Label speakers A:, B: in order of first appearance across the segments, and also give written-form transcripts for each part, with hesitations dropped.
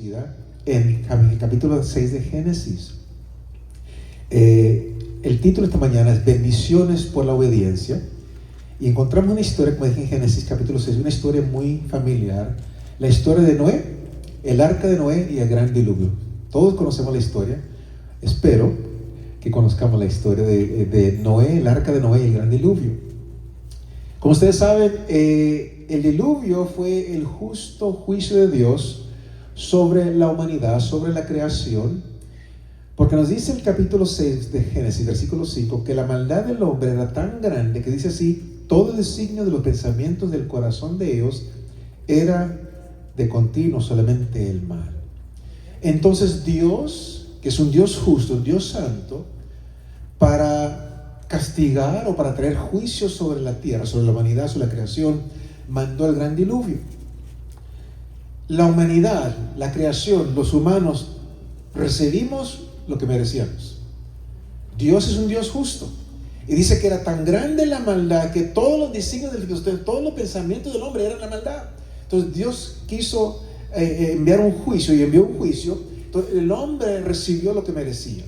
A: conocida en el capítulo 6 de Génesis. El título esta mañana es Bendiciones por la obediencia. Y encontramos una historia, como dije en Génesis capítulo 6, una historia muy familiar. La historia de Noé, el arca de Noé y el gran diluvio. Todos conocemos la historia. Espero que conozcamos la historia de Noé, el arca de Noé y el gran diluvio. Como ustedes saben, el diluvio fue el justo juicio de Dios sobre la humanidad, sobre la creación, porque nos dice el capítulo 6 de Génesis, versículo 5, que la maldad del hombre era tan grande que dice así: todo el designio de los pensamientos del corazón de ellos era de continuo solamente el mal. Entonces Dios, que es un Dios justo, un Dios santo, para castigar o para traer juicio sobre la tierra, sobre la humanidad, sobre la creación, mandó el gran diluvio. La humanidad, la creación, los humanos, recibimos lo que merecíamos. Dios es un Dios justo. Y dice que era tan grande la maldad que todos los designios de usted, todos los pensamientos del hombre eran la maldad. Entonces Dios quiso enviar un juicio y envió un juicio. Entonces el hombre recibió lo que merecía.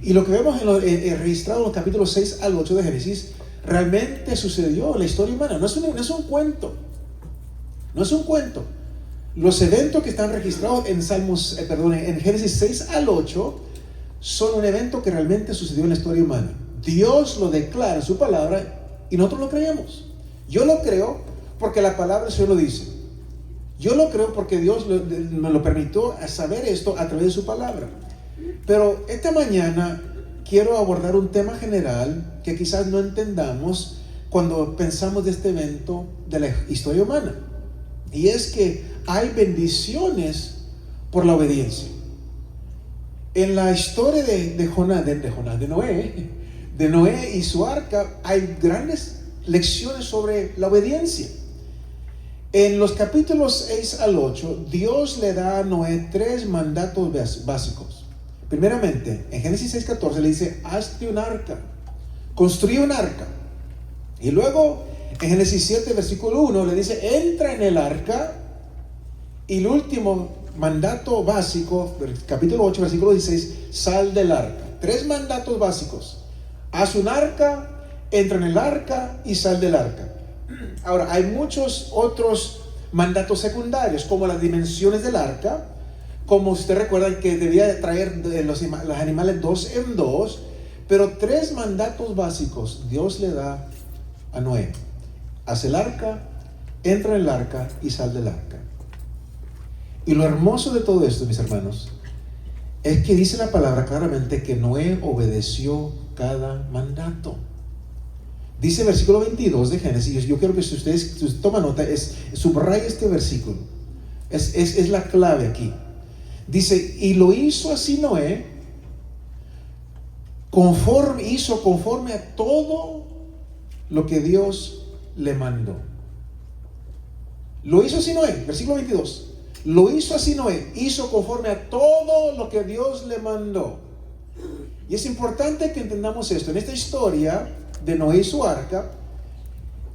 A: Y lo que vemos registrado en los capítulos 6 al 8 de Génesis realmente sucedió en la historia humana. No es un cuento. No es un cuento. Los eventos que están registrados en en Génesis 6 al 8 son un evento que realmente sucedió en la historia humana. Dios lo declara en su palabra y nosotros lo creemos. Yo lo creo porque la palabra del Señor lo dice. Yo lo creo porque Dios me lo permitió saber esto a través de su palabra. Pero esta mañana quiero abordar un tema general que quizás no entendamos cuando pensamos de este evento de la historia humana. Y es que hay bendiciones por la obediencia. En la historia de Noé y su arca, hay grandes lecciones sobre la obediencia. En los capítulos 6 al 8, Dios le da a Noé 3 mandatos básicos. Primeramente, en Génesis 6:14 le dice: hazte un arca, construye un arca. Y luego, en Génesis 7, versículo 1, le dice: entra en el arca. Y el último mandato básico, capítulo 8, versículo 16, sal del arca. 3 mandatos básicos: haz un arca, entra en el arca y sal del arca. Ahora, hay muchos otros mandatos secundarios, como las dimensiones del arca, como usted recuerda que debía traer los animales 2 en 2, pero 3 mandatos básicos Dios le da a Noé: haz el arca, entra en el arca y sal del arca. Y lo hermoso de todo esto, mis hermanos, es que dice la palabra claramente que Noé obedeció cada mandato. Dice el versículo 22 de Génesis. Yo quiero que si usted toma nota, subraya este versículo. Es la clave aquí. Dice: y lo hizo así Noé, conforme a todo lo que Dios le mandó. Lo hizo así Noé, versículo 22. Lo hizo así Noé, hizo conforme a todo lo que Dios le mandó. Y es importante que entendamos esto. En esta historia de Noé y su arca,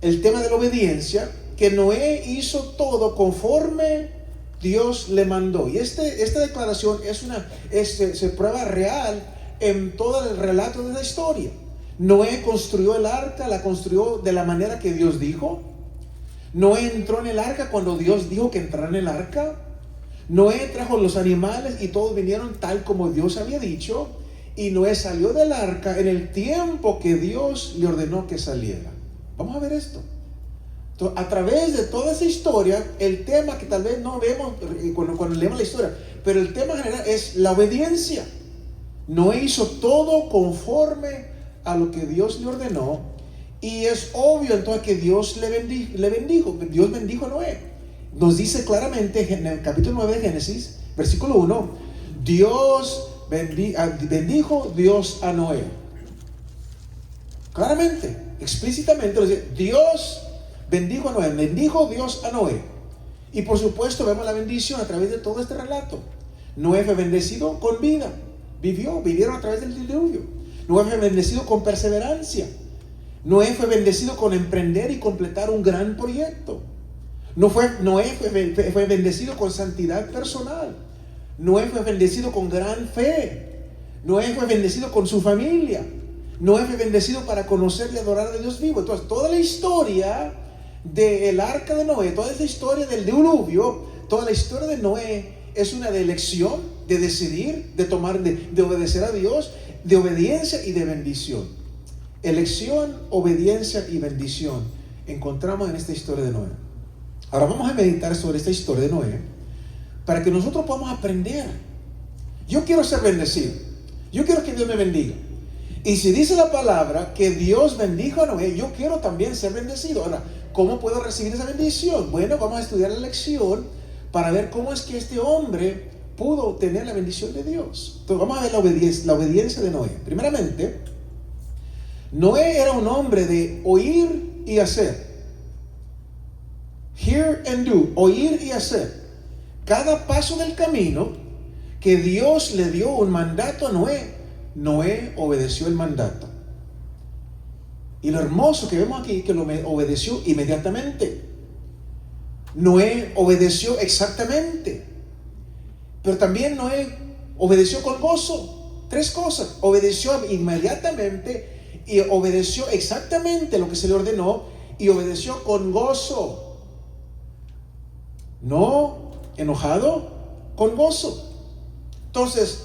A: el tema de la obediencia, que Noé hizo todo conforme Dios le mandó. Y esta declaración se prueba real en todo el relato de la historia. Noé construyó el arca, la construyó de la manera que Dios dijo. Noé entró en el arca cuando Dios dijo que entrara en el arca. Noé trajo los animales y todos vinieron tal como Dios había dicho. Y Noé salió del arca en el tiempo que Dios le ordenó que saliera. Vamos a ver esto. Entonces, a través de toda esa historia, el tema que tal vez no vemos cuando leemos la historia, pero el tema general es la obediencia. Noé hizo todo conforme a lo que Dios le ordenó. Y es obvio entonces que Dios le bendijo. Dios bendijo a Noé. Nos dice claramente en el capítulo 9 de Génesis, versículo 1, bendijo Dios a Noé. Claramente, explícitamente, Dios bendijo a Noé, bendijo Dios a Noé. Y por supuesto vemos la bendición a través de todo este relato. Noé fue bendecido con vida, vivieron a través del diluvio. Noé fue bendecido con perseverancia. Noé fue bendecido con emprender y completar un gran proyecto. Noé fue bendecido con santidad personal. Noé fue bendecido con gran fe. Noé fue bendecido con su familia. Noé fue bendecido para conocer y adorar a Dios vivo. Entonces, toda la historia del arca de Noé, toda esta historia del diluvio, toda la historia de Noé es una de elección, de decidir, de tomar, de obedecer a Dios, de obediencia y de bendición. Elección, obediencia y bendición encontramos en esta historia de Noé. Ahora vamos a meditar sobre esta historia de Noé para que nosotros podamos aprender. Yo quiero ser bendecido. Yo quiero que Dios me bendiga. Y si dice la palabra que Dios bendijo a Noé, yo quiero también ser bendecido. Ahora, ¿cómo puedo recibir esa bendición? Bueno, vamos a estudiar la lección para ver cómo es que este hombre pudo obtener la bendición de Dios. Entonces vamos a ver la obediencia de Noé. Primeramente, Noé era un hombre de oír y hacer. Hear and do, oír y hacer. Cada paso del camino que Dios le dio un mandato a Noé, Noé obedeció el mandato. Y lo hermoso que vemos aquí, que lo obedeció inmediatamente. Noé obedeció exactamente. Pero también Noé obedeció con gozo. Tres cosas. Obedeció inmediatamente y obedeció exactamente lo que se le ordenó y obedeció con gozo. No enojado, con gozo. Entonces,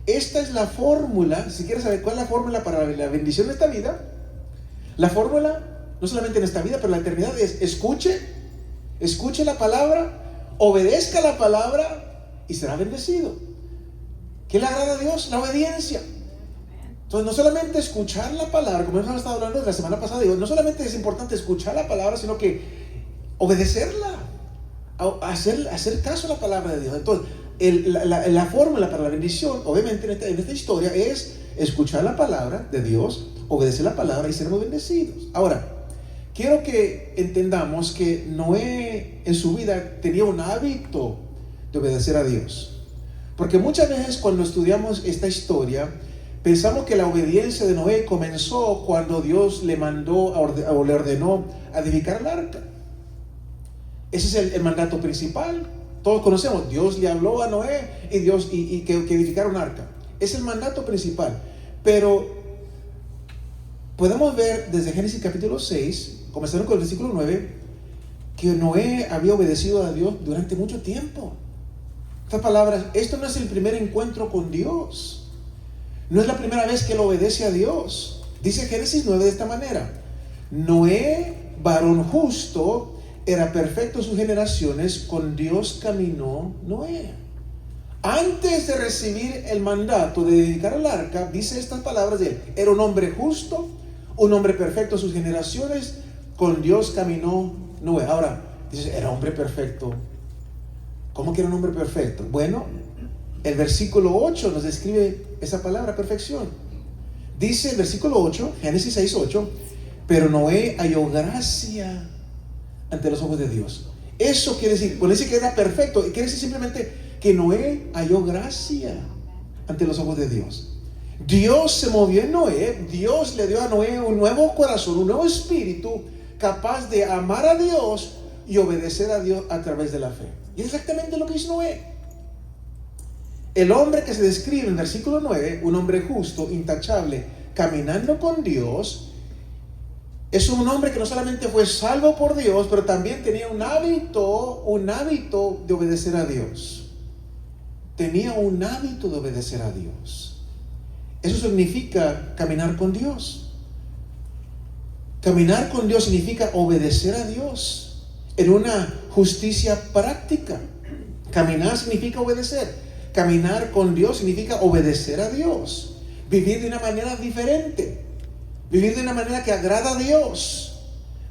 A: esta es la fórmula. Si quieres saber cuál es la fórmula para la bendición de esta vida, la fórmula, no solamente en esta vida, pero en la eternidad, es escuche la palabra, obedezca la palabra y será bendecido. ¿Qué le agrada a Dios? La obediencia. Entonces, no solamente escuchar la palabra, como hemos estado hablando la semana pasada, no solamente es importante escuchar la palabra, sino que obedecerla, hacer caso a la palabra de Dios. Entonces, la fórmula para la bendición, obviamente en esta historia, es escuchar la palabra de Dios, obedecer la palabra y seremos bendecidos. Ahora, quiero que entendamos que Noé en su vida tenía un hábito de obedecer a Dios. Porque muchas veces cuando estudiamos esta historia, pensamos que la obediencia de Noé comenzó cuando Dios le mandó o le ordenó edificar el arca. Ese es el mandato principal. Todos conocemos, Dios le habló a Noé y que edificara un arca. Es el mandato principal. Pero podemos ver desde Génesis capítulo 6, comenzando con el versículo 9, que Noé había obedecido a Dios durante mucho tiempo. Estas palabras, esto no es el primer encuentro con Dios. No es la primera vez que él obedece a Dios. Dice Génesis 9 de esta manera: Noé, varón justo, era perfecto en sus generaciones, con Dios caminó Noé. Antes de recibir el mandato de dedicar al arca, dice estas palabras de él: era un hombre justo, un hombre perfecto en sus generaciones, con Dios caminó Noé. Ahora, dice, era hombre perfecto. ¿Cómo que era un hombre perfecto? Bueno, el versículo 8 nos describe esa palabra, perfección. Dice el versículo 8, Génesis 6, 8, pero Noé halló gracia ante los ojos de Dios. Eso quiere decir, cuando dice que era perfecto, quiere decir simplemente que Noé halló gracia ante los ojos de Dios. Dios se movió en Noé. Dios le dio a Noé un nuevo corazón, un nuevo espíritu, capaz de amar a Dios y obedecer a Dios a través de la fe. Y es exactamente lo que hizo Noé. El hombre que se describe en versículo 9, un hombre justo, intachable, caminando con Dios, es un hombre que no solamente fue salvo por Dios, pero también tenía un hábito de obedecer a Dios. Tenía un hábito de obedecer a Dios. Eso significa caminar con Dios. Caminar con Dios significa obedecer a Dios en una justicia práctica. Caminar significa obedecer. Caminar con Dios significa obedecer a Dios. Vivir de una manera diferente. Vivir de una manera que agrada a Dios.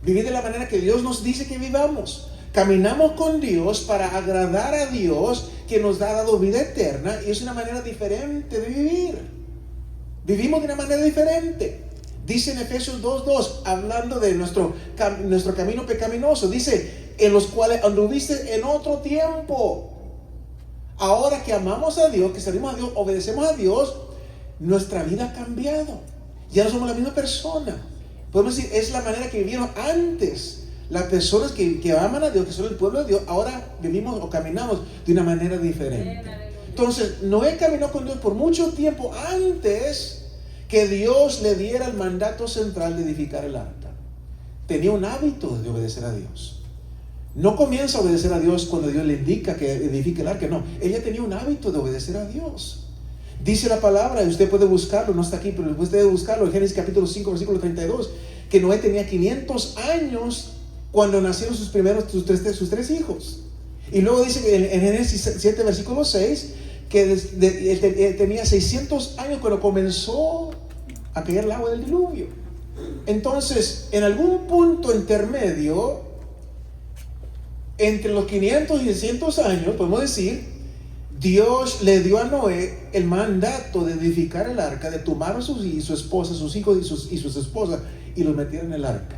A: Vivir de la manera que Dios nos dice que vivamos. Caminamos con Dios para agradar a Dios, que nos ha dado vida eterna, y es una manera diferente de vivir. Vivimos de una manera diferente. Dice en Efesios 2:2, hablando de nuestro camino pecaminoso, dice, en los cuales anduviste en otro tiempo. Ahora que amamos a Dios, que servimos a Dios, obedecemos a Dios, nuestra vida ha cambiado. Ya no somos la misma persona. Podemos decir, es la manera que vivieron antes. Las personas que aman a Dios, que son el pueblo de Dios, ahora vivimos o caminamos de una manera diferente. Entonces, Noé caminó con Dios por mucho tiempo antes que Dios le diera el mandato central de edificar el arca. Tenía un hábito de obedecer a Dios. No comienza a obedecer a Dios cuando Dios le indica que edifique el arca. No, ella tenía un hábito de obedecer a Dios. Dice la palabra, y usted puede buscarlo, no está aquí, pero usted debe buscarlo en Génesis capítulo 5, versículo 32, que Noé tenía 500 años cuando nacieron sus tres hijos. Y luego dice que en Génesis 7, versículo 6, que él tenía 600 años cuando comenzó a caer el agua del diluvio. Entonces, en algún punto intermedio, entre los 500 y 600 años, podemos decir, Dios le dio a Noé el mandato de edificar el arca, de tomar a su esposa, sus hijos y sus esposas, y los metieron en el arca.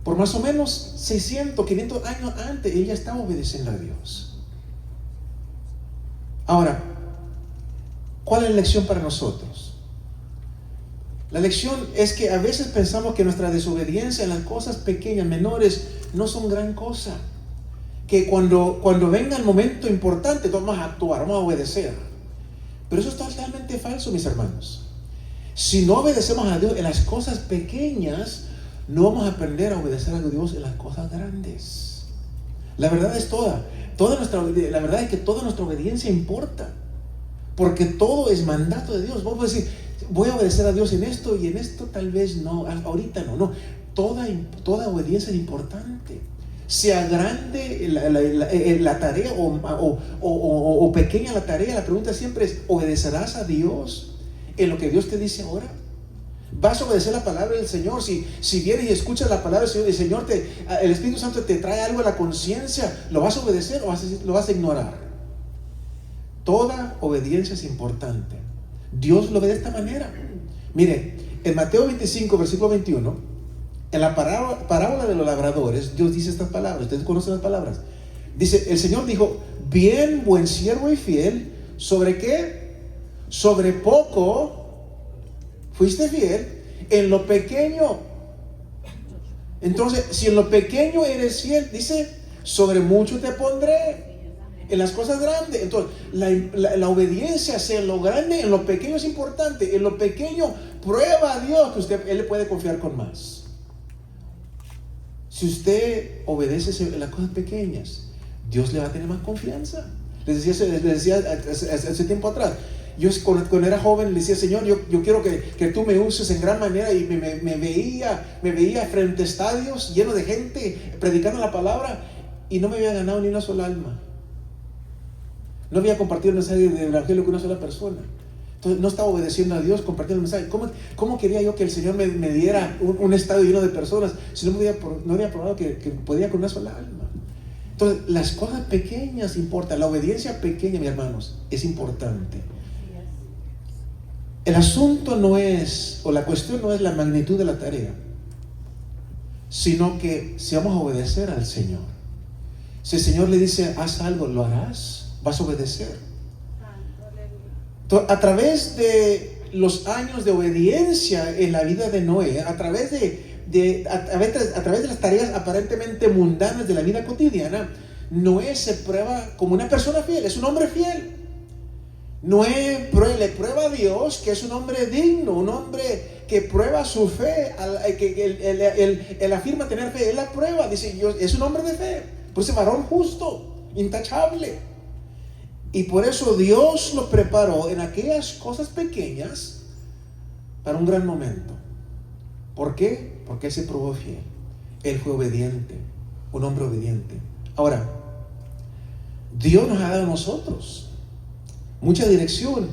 A: Por más o menos 600, 500 años antes, ella estaba obedeciendo a Dios. Ahora, ¿cuál es la lección para nosotros? La lección es que a veces pensamos que nuestra desobediencia en las cosas pequeñas, menores, no son gran cosa. Que cuando venga el momento importante, vamos a actuar, vamos a obedecer. Pero eso es totalmente falso, mis hermanos. Si no obedecemos a Dios en las cosas pequeñas, no vamos a aprender a obedecer a Dios en las cosas grandes. La verdad es la verdad es que toda nuestra obediencia importa. Porque todo es mandato de Dios. Vamos a decir, voy a obedecer a Dios en esto y en esto tal vez no, ahorita no. Toda obediencia es importante. Sea grande la tarea o pequeña la tarea, la pregunta siempre es, ¿obedecerás a Dios en lo que Dios te dice ahora? ¿Vas a obedecer la palabra del Señor? Si vienes y escuchas la palabra del Señor, el Espíritu Santo te trae algo a la conciencia, ¿lo vas a obedecer o lo vas a ignorar? Toda obediencia es importante. Dios lo ve de esta manera. Mire, en Mateo 25, versículo 21, en la parábola de los labradores, Dios dice estas palabras. Ustedes conocen las palabras. Dice, el Señor dijo, bien, buen siervo y fiel, ¿sobre qué? Sobre poco fuiste fiel, en lo pequeño. Entonces, si en lo pequeño eres fiel, dice, sobre mucho te pondré. En las cosas grandes. Entonces, la obediencia, sea en lo grande, en lo pequeño es importante. En lo pequeño, prueba a Dios que Él le puede confiar con más. Si usted obedece en las cosas pequeñas, Dios le va a tener más confianza. Les decía hace tiempo atrás, yo cuando era joven le decía, Señor, yo quiero que tú me uses en gran manera, y me veía frente a estadios llenos de gente predicando la palabra, y no me había ganado ni una sola alma. No había compartido el mensaje del evangelio con una sola persona. Entonces no estaba obedeciendo a Dios compartiendo el mensaje. ¿Cómo quería yo que el Señor me diera un estadio lleno de personas si no había probado que podía con una sola alma? Entonces las cosas pequeñas importan. La obediencia pequeña, mis hermanos, es importante. El asunto no es, o la cuestión no es la magnitud de la tarea, sino que si vamos a obedecer al Señor. Si el Señor le dice, haz algo, ¿lo harás? ¿Vas a obedecer? A través de los años de obediencia en la vida de Noé, a través de las tareas aparentemente mundanas de la vida cotidiana, Noé se prueba como una persona fiel, es un hombre fiel. Noé le prueba a Dios que es un hombre digno, un hombre que prueba su fe, que él afirma tener fe, él la prueba, dice, es un hombre de fe, pues es varón justo, intachable. Y por eso Dios lo preparó en aquellas cosas pequeñas para un gran momento. ¿Por qué? Porque Él se probó fiel. Él fue obediente, un hombre obediente. Ahora, Dios nos ha dado a nosotros mucha dirección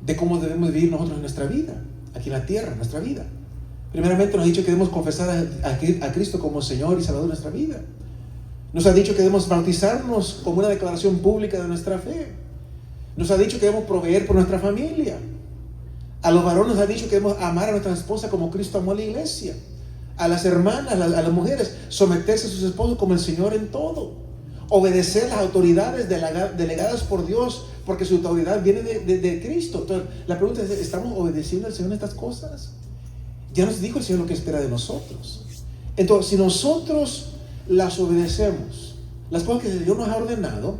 A: de cómo debemos vivir nosotros en nuestra vida, aquí en la tierra, en nuestra vida. Primeramente nos ha dicho que debemos confesar a Cristo como Señor y Salvador de nuestra vida. Nos ha dicho que debemos bautizarnos como una declaración pública de nuestra fe. Nos ha dicho que debemos proveer por nuestra familia. A los varones nos ha dicho que debemos amar a nuestra esposa como Cristo amó a la iglesia. A las hermanas, a las mujeres, someterse a sus esposos como el Señor en todo. Obedecer las autoridades delegadas por Dios, porque su autoridad viene de Cristo. Entonces, la pregunta es, ¿estamos obedeciendo al Señor en estas cosas? Ya nos dijo el Señor lo que espera de nosotros. Entonces, si nosotros las obedecemos, las cosas que Dios nos ha ordenado,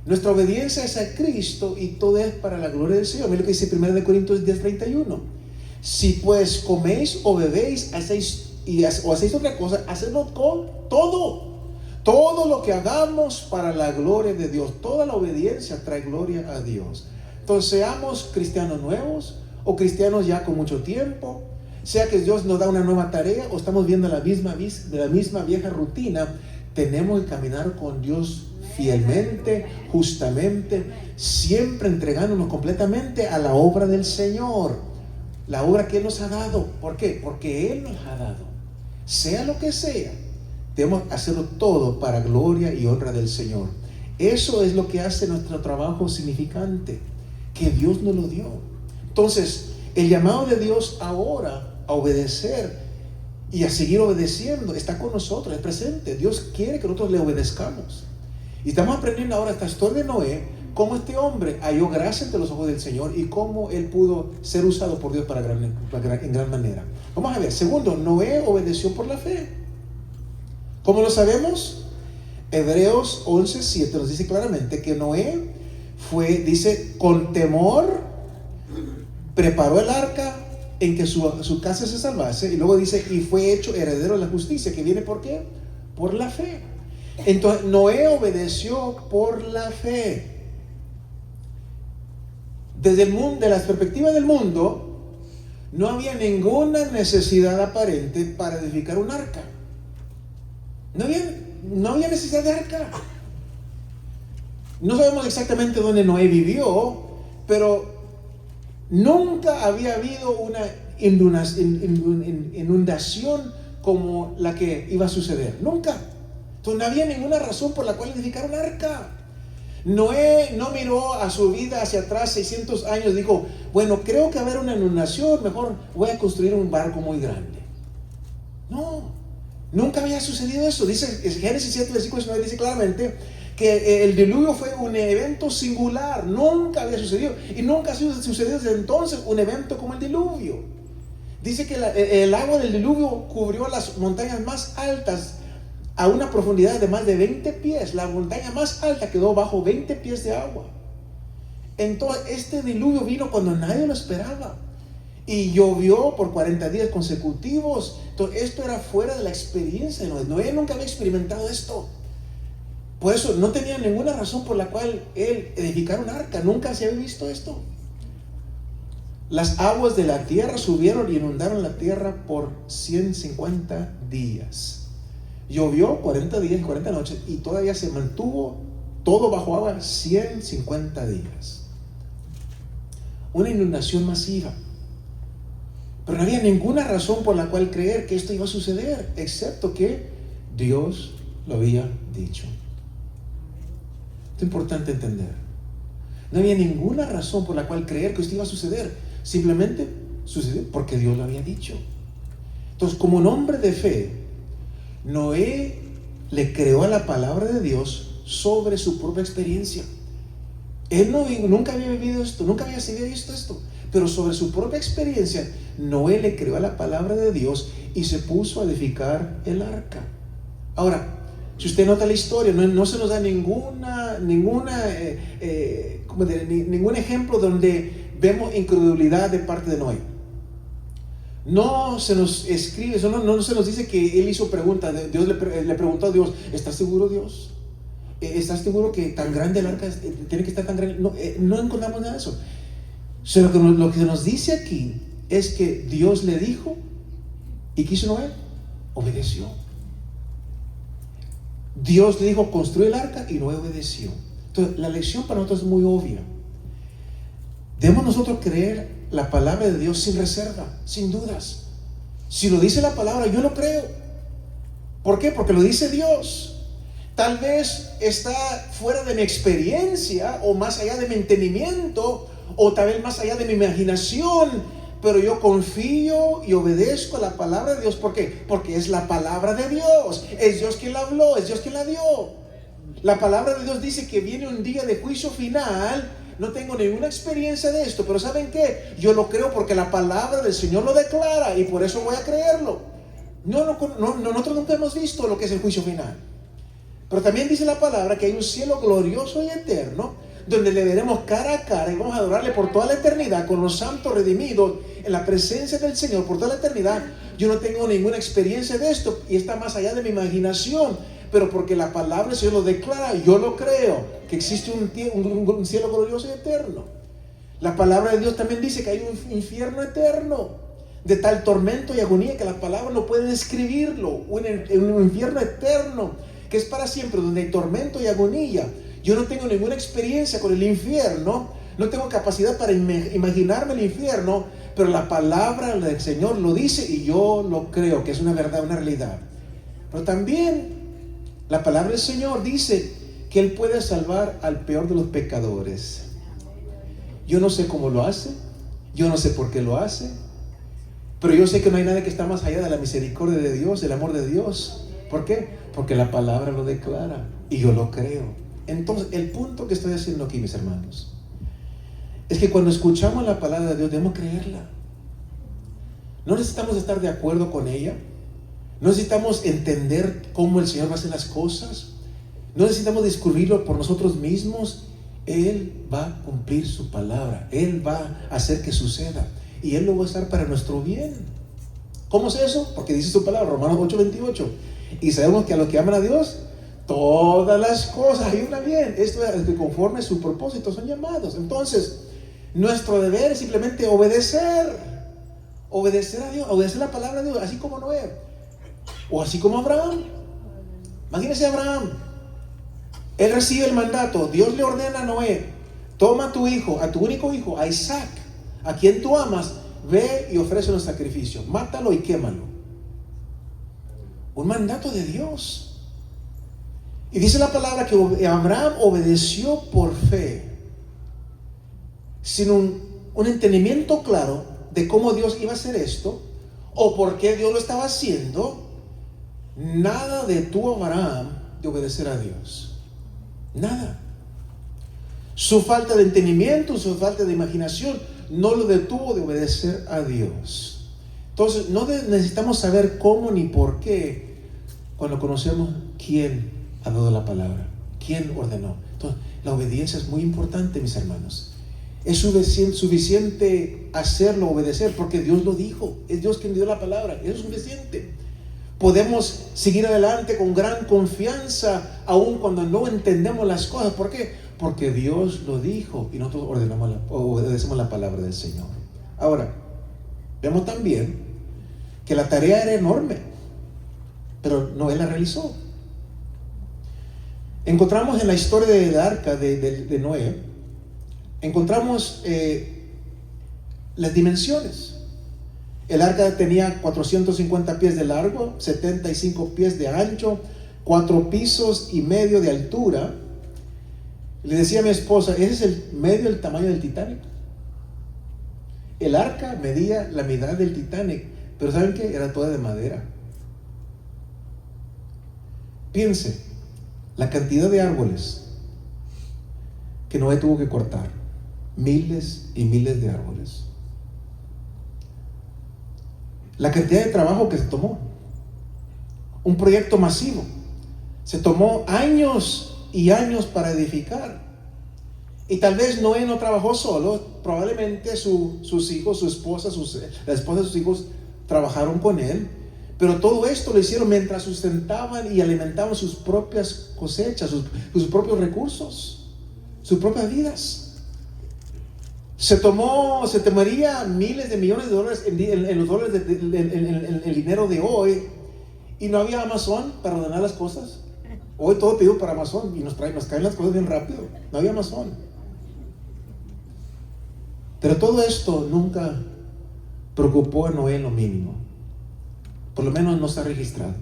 A: Nuestra obediencia es a Cristo y todo es para la gloria del Señor. Mira lo que dice 1 Corintios 10:31. Si pues coméis o bebéis o hacéis otra cosa, hacedlo con todo. Todo lo que hagamos para la gloria de Dios. Toda la obediencia trae gloria a Dios. Entonces, seamos cristianos nuevos o cristianos ya con mucho tiempo, sea que Dios nos da una nueva tarea o estamos viendo la misma vieja rutina, tenemos que caminar con Dios fielmente, justamente, siempre entregándonos completamente a la obra del Señor, la obra que Él nos ha dado. ¿Por qué? Porque Él nos ha dado. Sea lo que sea, debemos hacerlo todo para gloria y honra del Señor. Eso es lo que hace nuestro trabajo significante, que Dios nos lo dio. Entonces, el llamado de Dios ahora a obedecer y a seguir obedeciendo está con nosotros, es presente. Dios quiere que nosotros le obedezcamos. Y estamos aprendiendo ahora esta historia de Noé, cómo este hombre halló gracia ante los ojos del Señor y cómo él pudo ser usado por Dios en gran manera. Vamos a ver. Segundo, Noé obedeció por la fe. ¿Cómo lo sabemos? Hebreos 11:7 nos dice claramente que Noé dice, con temor preparó el arca en que su casa se salvase, y luego dice, y fue hecho heredero de la justicia, que viene ¿por qué? Por la fe. Entonces Noé obedeció por la fe. Desde el mundo, de la perspectiva del mundo, no había ninguna necesidad aparente para edificar un arca. No había necesidad de arca. No sabemos exactamente dónde Noé vivió, pero nunca había habido una inundación como la que iba a suceder. Nunca. Entonces no había ninguna razón por la cual edificar un arca. Noé no miró a su vida hacia atrás 600 años, dijo, bueno, creo que va a haber una inundación, mejor voy a construir un barco muy grande. No, nunca había sucedido eso. Dice Génesis 7, versículo 19, dice claramente que el diluvio fue un evento singular, nunca había sucedido, y nunca ha sucedido desde entonces un evento como el diluvio. Dice que el agua del diluvio cubrió las montañas más altas a una profundidad de más de 20 pies. La montaña más alta quedó bajo 20 pies de agua. Entonces este diluvio vino cuando nadie lo esperaba y llovió por 40 días consecutivos. Entonces esto era fuera de la experiencia de Noé. Noé nunca había experimentado esto. Por eso no tenía ninguna razón por la cual él edificara un arca. Nunca se había visto esto. Las aguas de la tierra subieron y inundaron la tierra por 150 días. Llovió 40 días y 40 noches y todavía se mantuvo todo bajo agua 150 días. Una inundación masiva. Pero no había ninguna razón por la cual creer que esto iba a suceder, excepto que Dios lo había dicho. Es importante entender. No había ninguna razón por la cual creer que esto iba a suceder. Simplemente sucedió porque Dios lo había dicho. Entonces, como un hombre de fe, Noé le creó a la palabra de Dios sobre su propia experiencia. Él nunca había vivido esto, nunca había visto esto, pero sobre su propia experiencia, Noé le creó a la palabra de Dios y se puso a edificar el arca. Ahora, si usted nota la historia, no se nos da ningún ejemplo donde vemos incredulidad de parte de Noé. No se nos escribe, no se nos dice que él hizo preguntas. Dios le preguntó a Dios, ¿estás seguro, Dios? ¿Estás seguro que tan grande el arca tiene que estar tan grande? No encontramos nada de eso. Lo que nos dice aquí es que Dios le dijo, ¿y qué hizo Noé? Obedeció. Dios le dijo, construye el arca, y Noé obedeció. Entonces la lección para nosotros es muy obvia. Debemos nosotros creer la palabra de Dios sin reserva, sin dudas. Si lo dice la palabra, yo lo creo. ¿Por qué? Porque lo dice Dios. Tal vez está fuera de mi experiencia, o más allá de mi entendimiento, o tal vez más allá de mi imaginación, pero yo confío y obedezco a la palabra de Dios. ¿Por qué? Porque es la palabra de Dios. Es Dios quien la habló, es Dios quien la dio. La palabra de Dios dice que viene un día de juicio final. No tengo ninguna experiencia de esto, pero ¿saben qué? Yo lo creo porque la palabra del Señor lo declara, y por eso voy a creerlo. Nosotros nunca hemos visto lo que es el juicio final. Pero también dice la palabra que hay un cielo glorioso y eterno, donde le veremos cara a cara y vamos a adorarle por toda la eternidad con los santos redimidos en la presencia del Señor por toda la eternidad. Yo no tengo ninguna experiencia de esto y está más allá de mi imaginación, pero porque la palabra del Señor lo declara, yo lo creo, que existe un cielo glorioso y eterno. La palabra de Dios también dice que hay un infierno eterno, de tal tormento y agonía que las palabras no pueden describirlo, un infierno eterno que es para siempre, donde hay tormento y agonía. Yo no tengo ninguna experiencia con el infierno, no tengo capacidad para imaginarme el infierno, pero la palabra del Señor lo dice y yo lo creo que es una verdad, una realidad. Pero también la palabra del Señor dice que Él puede salvar al peor de los pecadores. Yo no sé cómo lo hace, yo no sé por qué lo hace, pero yo sé que no hay nada que está más allá de la misericordia de Dios, del amor de Dios. ¿Por qué? Porque la palabra lo declara y yo lo creo. Entonces, el punto que estoy haciendo aquí, mis hermanos, es que cuando escuchamos la palabra de Dios debemos creerla. No necesitamos estar de acuerdo con ella, no necesitamos entender cómo el Señor va a hacer las cosas, no necesitamos descubrirlo por nosotros mismos. Él va a cumplir su palabra, Él va a hacer que suceda y Él lo va a usar para nuestro bien. ¿Cómo es eso? Porque dice su palabra, Romanos 8:28, y sabemos que a los que aman a Dios, todas las cosas ayudan bien. Esto es que conforme a su propósito son llamados. Entonces, nuestro deber es simplemente obedecer a Dios, obedecer la palabra de Dios, así como Noé, o así como Abraham. Imagínese Abraham, él recibe el mandato, Dios le ordena a Noé, toma a tu hijo, a tu único hijo, a Isaac, a quien tú amas, ve y ofrece un sacrificio, mátalo y quémalo. Un mandato de Dios. Y dice la palabra que Abraham obedeció por fe, sin un entendimiento claro de cómo Dios iba a hacer esto, o por qué Dios lo estaba haciendo. Nada detuvo a Abraham de obedecer a Dios. Nada. Su falta de entendimiento, su falta de imaginación no lo detuvo de obedecer a Dios. Entonces, no necesitamos saber cómo ni por qué cuando conocemos quién ha dado la palabra, quién ordenó. Entonces, la obediencia es muy importante, mis hermanos. Es suficiente hacerlo, obedecer, porque Dios lo dijo. Es Dios quien dio la palabra. Eso es suficiente. Podemos seguir adelante con gran confianza, aun cuando no entendemos las cosas. ¿Por qué? Porque Dios lo dijo y nosotros obedecemos la palabra del Señor. Ahora, vemos también que la tarea era enorme, pero Noé la realizó. Encontramos en la historia del arca de Noé, encontramos las dimensiones. El arca tenía 450 pies de largo, 75 pies de ancho, 4 pisos y medio de altura. Le decía a mi esposa, ese es el medio del tamaño del Titanic. El arca medía la mitad del Titanic, pero ¿saben qué? Era toda de madera. Piense, la cantidad de árboles que Noé tuvo que cortar, miles y miles de árboles. La cantidad de trabajo que se tomó, un proyecto masivo, se tomó años y años para edificar. Y tal vez Noé no trabajó solo, probablemente sus hijos, su esposa, la esposa de sus hijos trabajaron con él, pero todo esto lo hicieron mientras sustentaban y alimentaban sus propias cosechas, sus propios recursos, sus propias vidas. Se tomaría miles de millones de dólares en los dólares en el dinero de hoy, y no había Amazon para ordenar las cosas. Hoy todo pedido para Amazon y nos caen las cosas bien rápido. No había Amazon. Pero todo esto nunca preocupó a Noé en lo mínimo. Por lo menos no está registrado.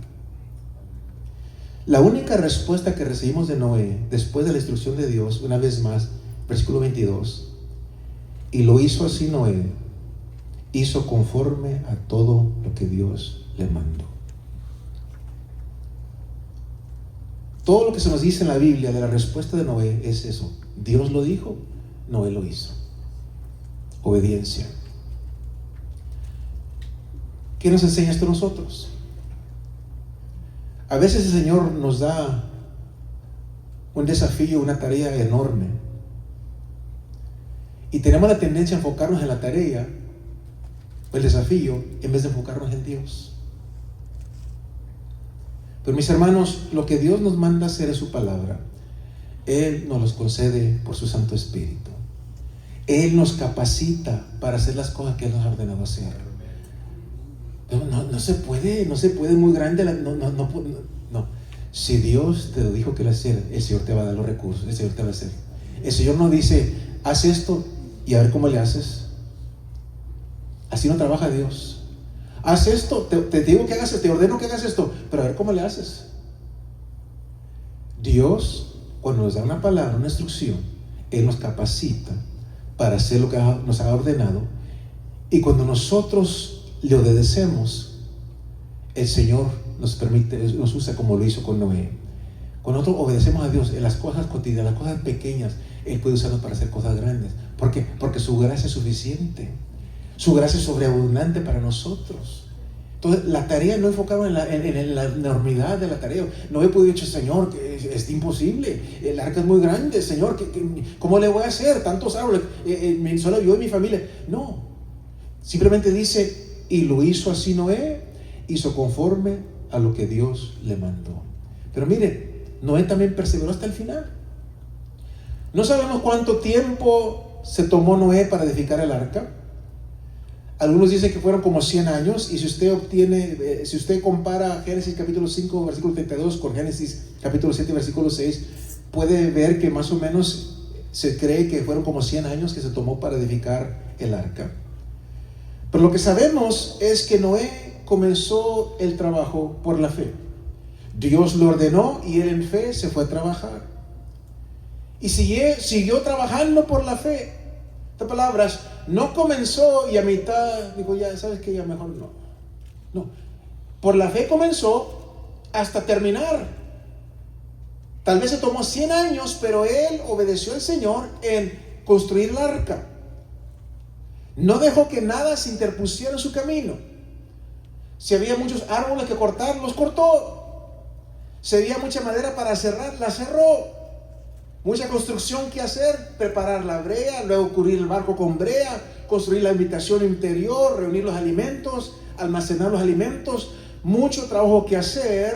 A: La única respuesta que recibimos de Noé después de la instrucción de Dios, una vez más, versículo 22, y lo hizo así Noé, hizo conforme a todo lo que Dios le mandó. Todo lo que se nos dice en la Biblia de la respuesta de Noé es eso. Dios lo dijo, Noé lo hizo. Obediencia. ¿Qué nos enseña esto a nosotros? A veces el Señor nos da un desafío, una tarea enorme. Y tenemos la tendencia a enfocarnos en la tarea, o el desafío, en vez de enfocarnos en Dios. Pero mis hermanos, lo que Dios nos manda hacer es su palabra. Él nos los concede por su Santo Espíritu. Él nos capacita para hacer las cosas que Él nos ha ordenado hacer. No se puede muy grande. No. Si Dios te lo dijo que lo hiciera, el Señor te va a dar los recursos, el Señor te va a hacer. El Señor no dice, haz esto y a ver cómo le haces. Así no trabaja Dios. Haz esto, te digo que hagas esto, te ordeno que hagas esto, pero a ver cómo le haces. Dios, cuando nos da una palabra, una instrucción, Él nos capacita para hacer lo que nos ha ordenado. Y cuando nosotros le obedecemos, el Señor nos permite, nos usa como lo hizo con Noé. Cuando nosotros obedecemos a Dios en las cosas cotidianas, las cosas pequeñas, Él puede usarnos para hacer cosas grandes. ¿Por qué? Porque su gracia es suficiente. Su gracia es sobreabundante para nosotros. Entonces, la tarea no enfocaba en la enormidad de la tarea. No he podido decir, Señor, que es imposible. El arca es muy grande, Señor. ¿Cómo le voy a hacer? Tantos árboles. Solo yo y mi familia. No. Simplemente dice, y lo hizo así Noé, hizo conforme a lo que Dios le mandó. Pero mire, Noé también perseveró hasta el final. No sabemos cuánto tiempo se tomó Noé para edificar el arca. Algunos dicen que fueron como 100 años, y si usted compara Génesis capítulo 5, versículo 32 con Génesis capítulo 7, versículo 6, puede ver que más o menos se cree que fueron como 100 años que se tomó para edificar el arca. Pero lo que sabemos es que Noé comenzó el trabajo por la fe. Dios lo ordenó y él en fe se fue a trabajar. Y siguió trabajando por la fe. Estas palabras, no comenzó y a mitad dijo, ya sabes que ya mejor no. No, por la fe comenzó hasta terminar. Tal vez se tomó 100 años, pero él obedeció al Señor en construir el arca. No dejó que nada se interpusiera en su camino. Si había muchos árboles que cortar, los cortó. Si había mucha madera para cerrar, la cerró. Mucha construcción que hacer, preparar la brea, luego cubrir el barco con brea, construir la habitación interior, reunir los alimentos, almacenar los alimentos, mucho trabajo que hacer.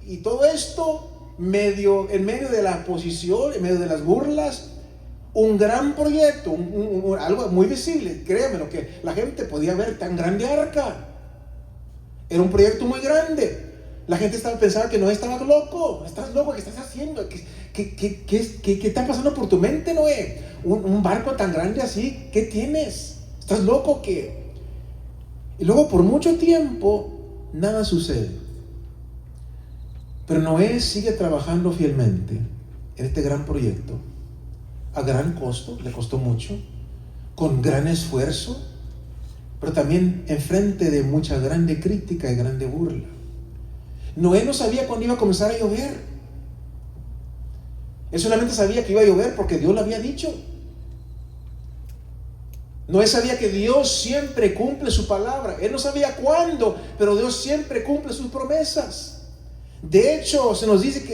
A: Y todo esto en medio de la oposición, en medio de las burlas, un gran proyecto, algo muy visible. Créanme, lo que la gente podía ver, tan grande arca. Era un proyecto muy grande. La gente pensaba que Noé estaba loco. ¿Estás loco? ¿Qué estás haciendo? ¿Qué está pasando por tu mente, Noé? Un barco tan grande así, ¿qué tienes? ¿Estás loco o qué? Y luego por mucho tiempo nada sucede. Pero Noé sigue trabajando fielmente en este gran proyecto, a gran costo, le costó mucho, con gran esfuerzo, pero también enfrente de mucha grande crítica y grande burla. Noé no sabía cuándo iba a comenzar a llover. Él solamente sabía que iba a llover porque Dios lo había dicho. Noé sabía que Dios siempre cumple su palabra. Él no sabía cuándo, pero Dios siempre cumple sus promesas. De hecho, no se nos dice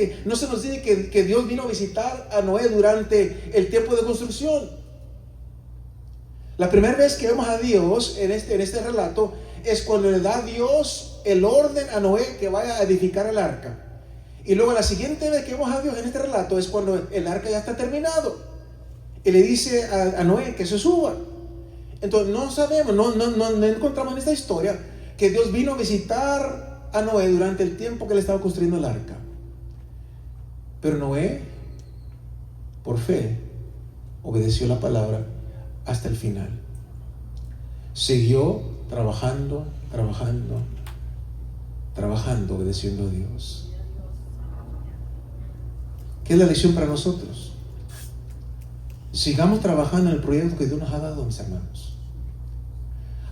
A: que Dios vino a visitar a Noé durante el tiempo de construcción. La primera vez que vemos a Dios en este relato es cuando le da a Dios el orden a Noé que vaya a edificar el arca. Y luego la siguiente vez que vemos a Dios en este relato es cuando el arca ya está terminado. Y le dice a Noé que se suba. Entonces no sabemos, no encontramos en esta historia que Dios vino a visitar a Noé durante el tiempo que él estaba construyendo el arca. Pero Noé, por fe, obedeció la palabra hasta el final. Siguió trabajando, obedeciendo a Dios. ¿Qué es la lección para nosotros? Sigamos trabajando en el proyecto que Dios nos ha dado, mis hermanos.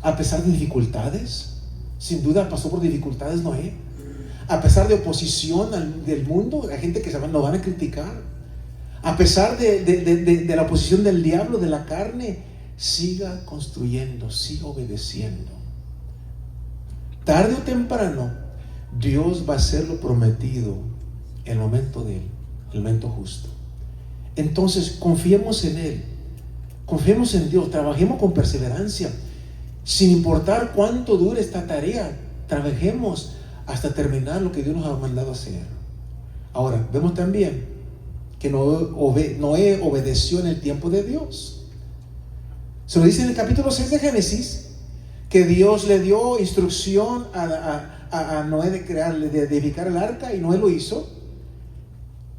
A: A pesar de dificultades, sin duda pasó por dificultades Noé. A pesar de oposición del mundo, hay gente que nos van a criticar. A pesar de la oposición del diablo, de la carne, siga construyendo, siga obedeciendo. Tarde o temprano, Dios va a hacer lo prometido en el momento de Él. el momento justo. Entonces confiemos en Él, confiemos en Dios, trabajemos con perseverancia, sin importar cuánto dure esta tarea, trabajemos hasta terminar lo que Dios nos ha mandado hacer. Ahora, vemos también que Noé obedeció en el tiempo de Dios. Se lo dice en el capítulo 6 de Génesis, que Dios le dio instrucción a Noé de edificar el arca, y Noé lo hizo.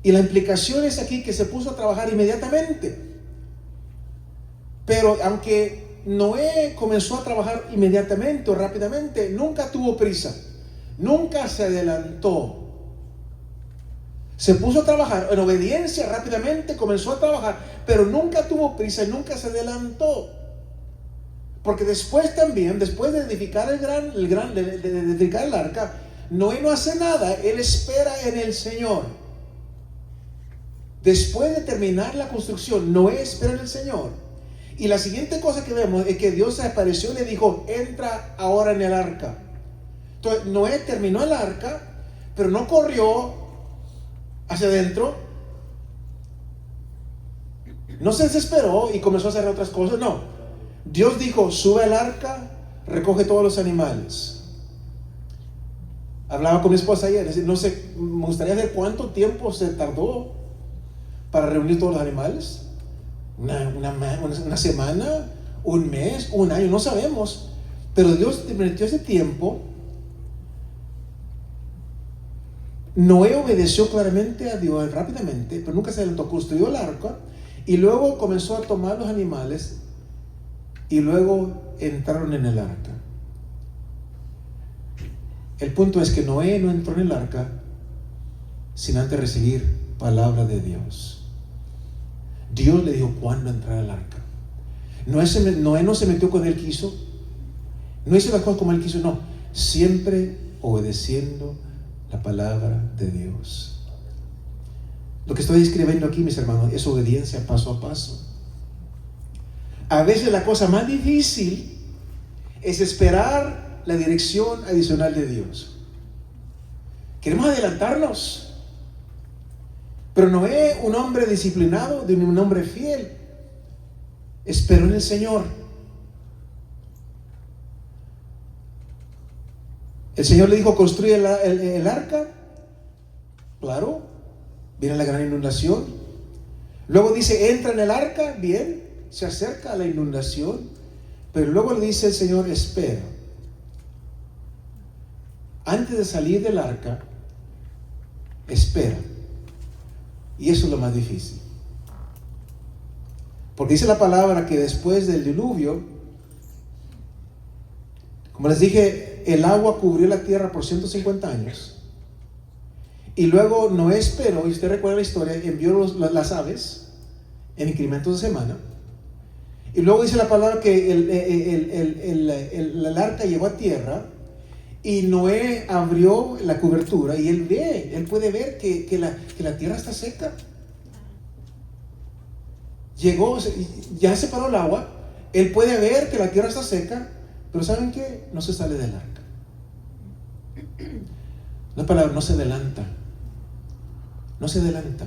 A: Y la implicación es aquí que se puso a trabajar inmediatamente. Pero aunque Noé comenzó a trabajar inmediatamente o rápidamente, nunca tuvo prisa, nunca se adelantó. Se puso a trabajar en obediencia rápidamente, comenzó a trabajar, pero nunca tuvo prisa y nunca se adelantó. Porque después de edificar de edificar el arca, Noé no hace nada, él espera en el Señor. Después de terminar la construcción, Noé espera en el Señor. Y la siguiente cosa que vemos es que Dios se apareció y le dijo: entra ahora en el arca. Entonces Noé terminó el arca, pero no corrió hacia adentro, no se desesperó y comenzó a hacer otras cosas. No, Dios dijo: sube al arca, recoge todos los animales. Hablaba con mi esposa ayer, no sé, me gustaría saber cuánto tiempo se tardó para reunir todos los animales. Una semana, un mes, un año, no sabemos. Pero Dios metió ese tiempo. Noé obedeció claramente a Dios rápidamente, pero nunca se adelantó. Construyó el arca y luego comenzó a tomar los animales y luego entraron en el arca. El punto es que Noé no entró en el arca sin antes recibir palabra de Dios. Dios le dijo cuándo entrar al arca. Noé no se metió cuando él quiso, no hizo las cosas como él quiso, no, siempre obedeciendo la palabra de Dios. Lo que estoy escribiendo aquí, mis hermanos, es obediencia paso a paso. A veces la cosa más difícil es esperar la dirección adicional de Dios. Queremos adelantarnos. Pero Noé, un hombre disciplinado, un hombre fiel, esperó en el Señor. El Señor le dijo: construye el arca. Claro, viene la gran inundación. Luego dice: entra en el arca. Bien, se acerca a la inundación. Pero luego le dice el Señor: espera. Antes de salir del arca, espera. Y eso es lo más difícil. Porque dice la palabra que después del diluvio, como les dije, el agua cubrió la tierra por 150 años. Y luego Noé esperó, y usted recuerda la historia, envió las aves en incrementos de semana. Y luego dice la palabra que el arca llegó a tierra. Y Noé abrió la cobertura y él puede ver que la tierra está seca. Llegó, ya se paró el agua, él puede ver que la tierra está seca, pero ¿saben qué? No se sale del arca. La palabra no se adelanta. No se adelanta.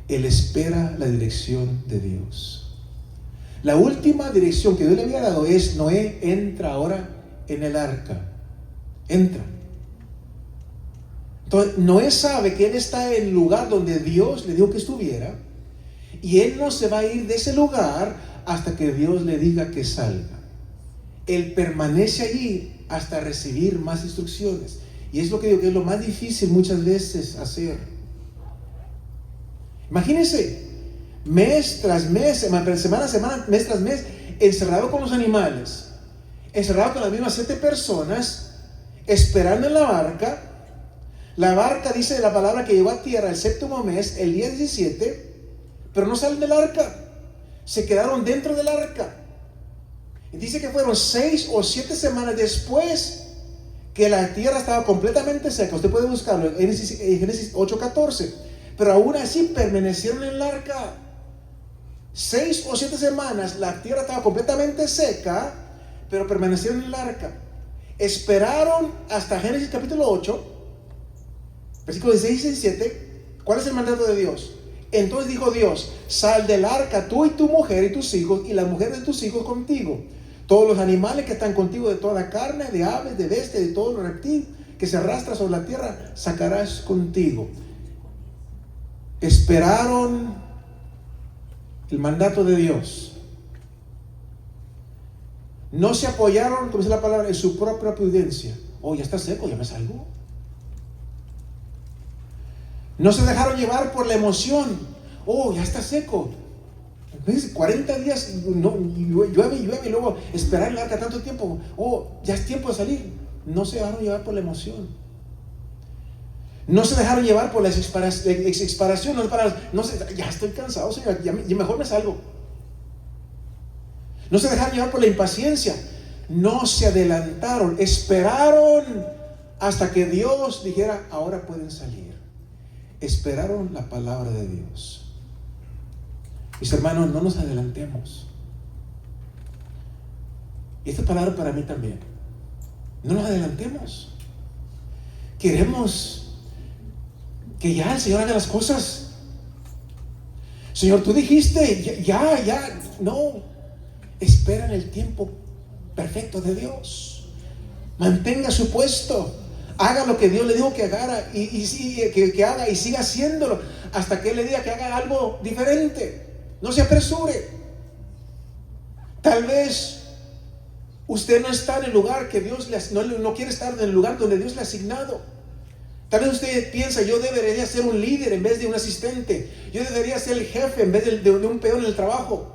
A: Él espera la dirección de Dios. La última dirección que Dios le había dado es: Noé, entra ahora en el arca. Entra. Entonces Noé sabe que él está en el lugar donde Dios le dijo que estuviera, y él no se va a ir de ese lugar hasta que Dios le diga que salga. Él permanece allí hasta recibir más instrucciones, y es lo que digo que es lo más difícil muchas veces hacer. Imagínense, mes tras mes, semana a semana, mes tras mes, encerrado con los animales, encerrado con las mismas 7 personas, esperando en la barca. La barca, dice la palabra, que llegó a tierra el 7º mes, el día 17, pero no salen del arca, se quedaron dentro del arca. Y dice que fueron 6 o 7 semanas después que la tierra estaba completamente seca. Usted puede buscarlo en Génesis 8:14. Pero aún así permanecieron en el arca. 6 o 7 semanas la tierra estaba completamente seca, pero permanecieron en el arca. Esperaron hasta Génesis capítulo 8, versículos 16 y 17,
B: ¿Cuál es el mandato de Dios? Entonces dijo Dios: sal del arca, tú y tu mujer y tus hijos, y las mujeres de tus hijos contigo. Todos los animales que están contigo, de toda carne, de aves, de bestias, de todo reptil que se arrastra sobre la tierra, sacarás contigo. Esperaron el mandato de Dios. No se apoyaron, como dice la palabra, en su propia prudencia. Oh, ya está seco, ya me salgo. No se dejaron llevar por la emoción. Oh, ya está seco. 40 días llueve y luego esperar el arca tanto tiempo. Oh, ya es tiempo de salir. No se dejaron llevar por la emoción. No se dejaron llevar por la exasperación. Ya estoy cansado, Señor, ya mejor me salgo. No se dejaron llevar por la impaciencia. No se adelantaron. Esperaron hasta que Dios dijera: ahora pueden salir. Esperaron la palabra de Dios. Mis hermanos, no nos adelantemos. Y esta palabra para mí también. No nos adelantemos. Queremos que ya el Señor haga las cosas. Señor, tú dijiste, ya. No. Espera en el tiempo perfecto de Dios. Mantenga su puesto. Haga lo que Dios le dijo que haga que haga, y siga haciéndolo hasta que Él le diga que haga algo diferente. No se apresure. Tal vez usted no está en el lugar que Dios no quiere estar en el lugar donde Dios le ha asignado. Tal vez usted piensa: yo debería ser un líder en vez de un asistente. Yo debería ser el jefe en vez de un peón en el trabajo.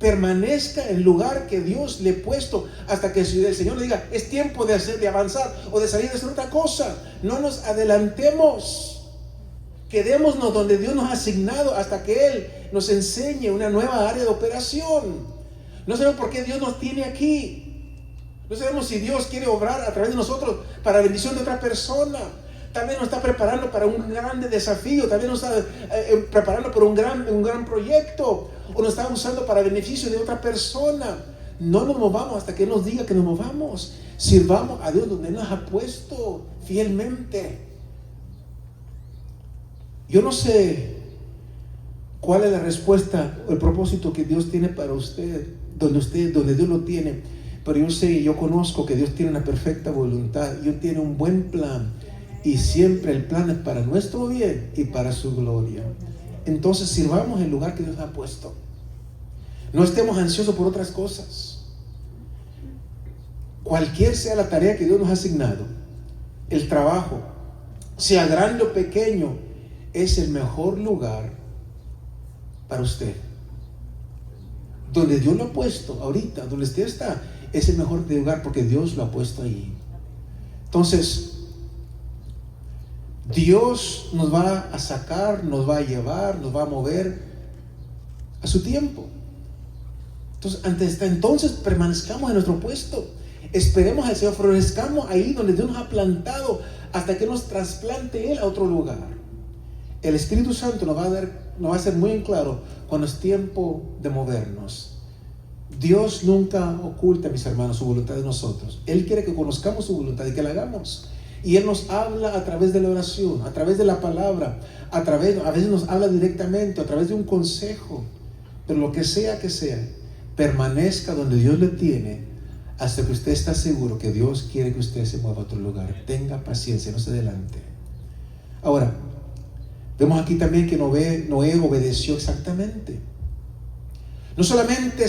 B: Permanezca en el lugar que Dios le ha puesto hasta que el Señor le diga: es tiempo de avanzar o de salir de hacer otra cosa. No nos adelantemos. Quedémonos donde Dios nos ha asignado hasta que Él nos enseñe una nueva área de operación. No sabemos por qué Dios nos tiene aquí. No sabemos si Dios quiere obrar a través de nosotros para la bendición de otra persona. Tal vez nos está preparando para un gran desafío. Tal vez nos está preparando para un gran proyecto. O nos está usando para beneficio de otra persona. No nos movamos hasta que Él nos diga que nos movamos. Sirvamos a Dios donde Él nos ha puesto fielmente. Yo no sé cuál es la respuesta o el propósito que Dios tiene para usted, donde Dios lo tiene. Pero yo sé y yo conozco que Dios tiene una perfecta voluntad. Dios tiene un buen plan. Y siempre el plan es para nuestro bien y para su gloria. Entonces sirvamos el lugar que Dios ha puesto. No estemos ansiosos por otras cosas. Cualquier sea la tarea que Dios nos ha asignado, el trabajo, sea grande o pequeño, es el mejor lugar para usted. Donde Dios lo ha puesto ahorita, donde usted está, es el mejor lugar porque Dios lo ha puesto ahí. Entonces, Dios nos va a sacar, nos va a llevar, nos va a mover a su tiempo. Entonces permanezcamos en nuestro puesto. Esperemos al Señor, florezcamos ahí donde Dios nos ha plantado hasta que nos trasplante Él a otro lugar. El Espíritu Santo nos va a hacer muy en claro cuando es tiempo de movernos. Dios nunca oculta, mis hermanos, su voluntad de nosotros. Él quiere que conozcamos su voluntad y que la hagamos. Y Él nos habla a través de la oración, a través de la palabra, a veces nos habla directamente, a través de un consejo. Pero lo que sea, permanezca donde Dios le tiene hasta que usted está seguro que Dios quiere que usted se mueva a otro lugar. Tenga paciencia, no se adelante. Ahora, vemos aquí también que Noé obedeció exactamente. No solamente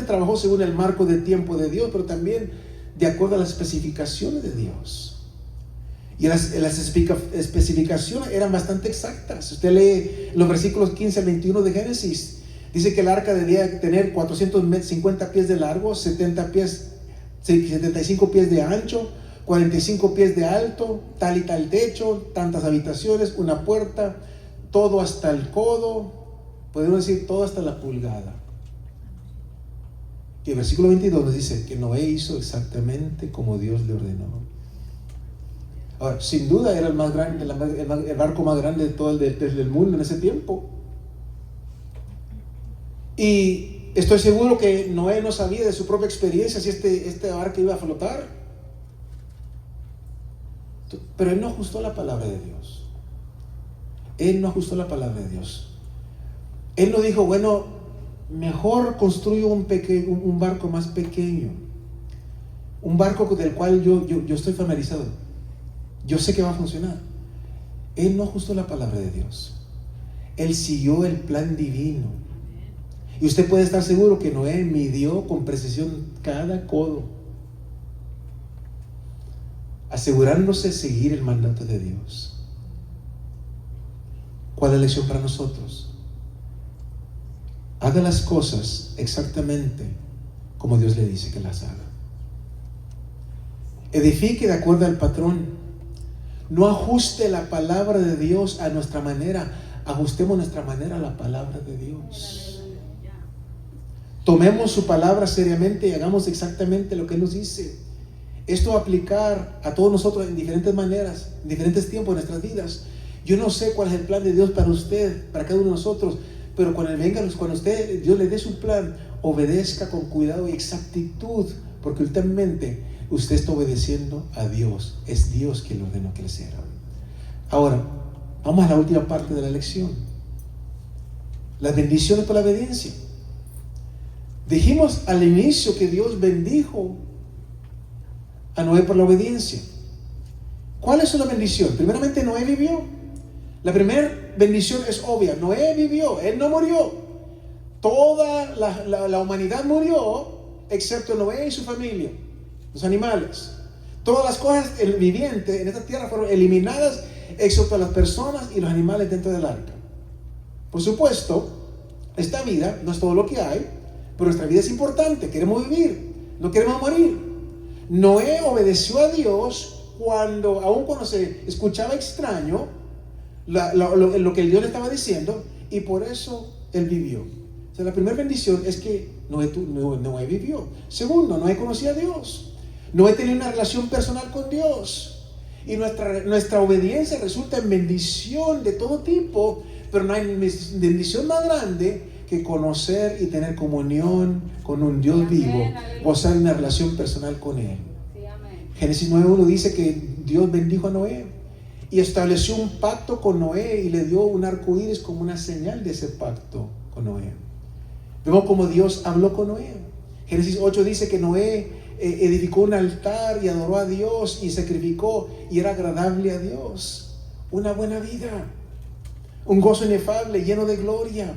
B: trabajó según el marco de tiempo de Dios, pero también de acuerdo a las especificaciones de Dios. Y las especificaciones eran bastante exactas. Usted lee los versículos 15 al 21 de Génesis. Dice que el arca debía tener 450 pies de largo, 75 pies de ancho, 45 pies de alto, tal y tal techo, tantas habitaciones, una puerta, todo hasta el codo, podemos decir todo hasta la pulgada. Y el versículo 22 nos dice que Noé hizo exactamente como Dios le ordenó. Ahora, sin duda era el más grande, el barco más grande de todo el mundo en ese tiempo. Y estoy seguro que Noé no sabía de su propia experiencia si este barco iba a flotar. Pero él no ajustó la palabra de Dios. Él no ajustó la palabra de Dios. Él no dijo, bueno, mejor construyo un barco más pequeño, un barco del cual yo estoy familiarizado, yo sé que va a funcionar. Él no ajustó la palabra de Dios. Él siguió el plan divino. Y usted puede estar seguro que Noé midió con precisión cada codo, asegurándose de seguir el mandato de Dios. ¿Cuál es la lección para nosotros? Haga las cosas exactamente como Dios le dice que las haga. Edifique de acuerdo al patrón. No ajuste la palabra de Dios a nuestra manera. Ajustemos nuestra manera a la palabra de Dios. Tomemos su palabra seriamente y hagamos exactamente lo que Él nos dice. Esto va a aplicar a todos nosotros en diferentes maneras, en diferentes tiempos de nuestras vidas. Yo no sé cuál es el plan de Dios para usted, para cada uno de nosotros, pero cuando Dios le dé su plan, obedezca con cuidado y exactitud, porque últimamente usted está obedeciendo a Dios. Es Dios quien le ordenó que le hiciera. Ahora, vamos a la última parte de la lección. Las bendiciones por la obediencia. Dijimos al inicio que Dios bendijo a Noé por la obediencia. ¿Cuáles son las bendiciones? Primeramente, Noé vivió. La primera bendición es obvia. Noé vivió, él no murió. Toda la humanidad murió, excepto Noé y su familia, los animales. Todas las cosas vivientes en esta tierra fueron eliminadas, excepto las personas y los animales dentro del arca. Por supuesto, esta vida no es todo lo que hay, pero nuestra vida es importante. Queremos vivir, no queremos morir. Noé obedeció a Dios aun cuando se escuchaba extraño lo que Dios le estaba diciendo, y por eso él vivió. O sea, la primera bendición es que Noé vivió. Segundo, Noé conocía a Dios. Noé tenía una relación personal con Dios. Y nuestra obediencia resulta en bendición de todo tipo, pero no hay bendición más grande que conocer y tener comunión con un Dios vivo, gozar de una relación personal con Él. Génesis 9:1 dice que Dios bendijo a Noé y estableció un pacto con Noé y le dio un arco iris como una señal de ese pacto con Noé. Vemos como Dios habló con Noé. Génesis 8 dice que Noé edificó un altar y adoró a Dios y sacrificó y era agradable a Dios. Una buena vida, un gozo inefable, lleno de gloria.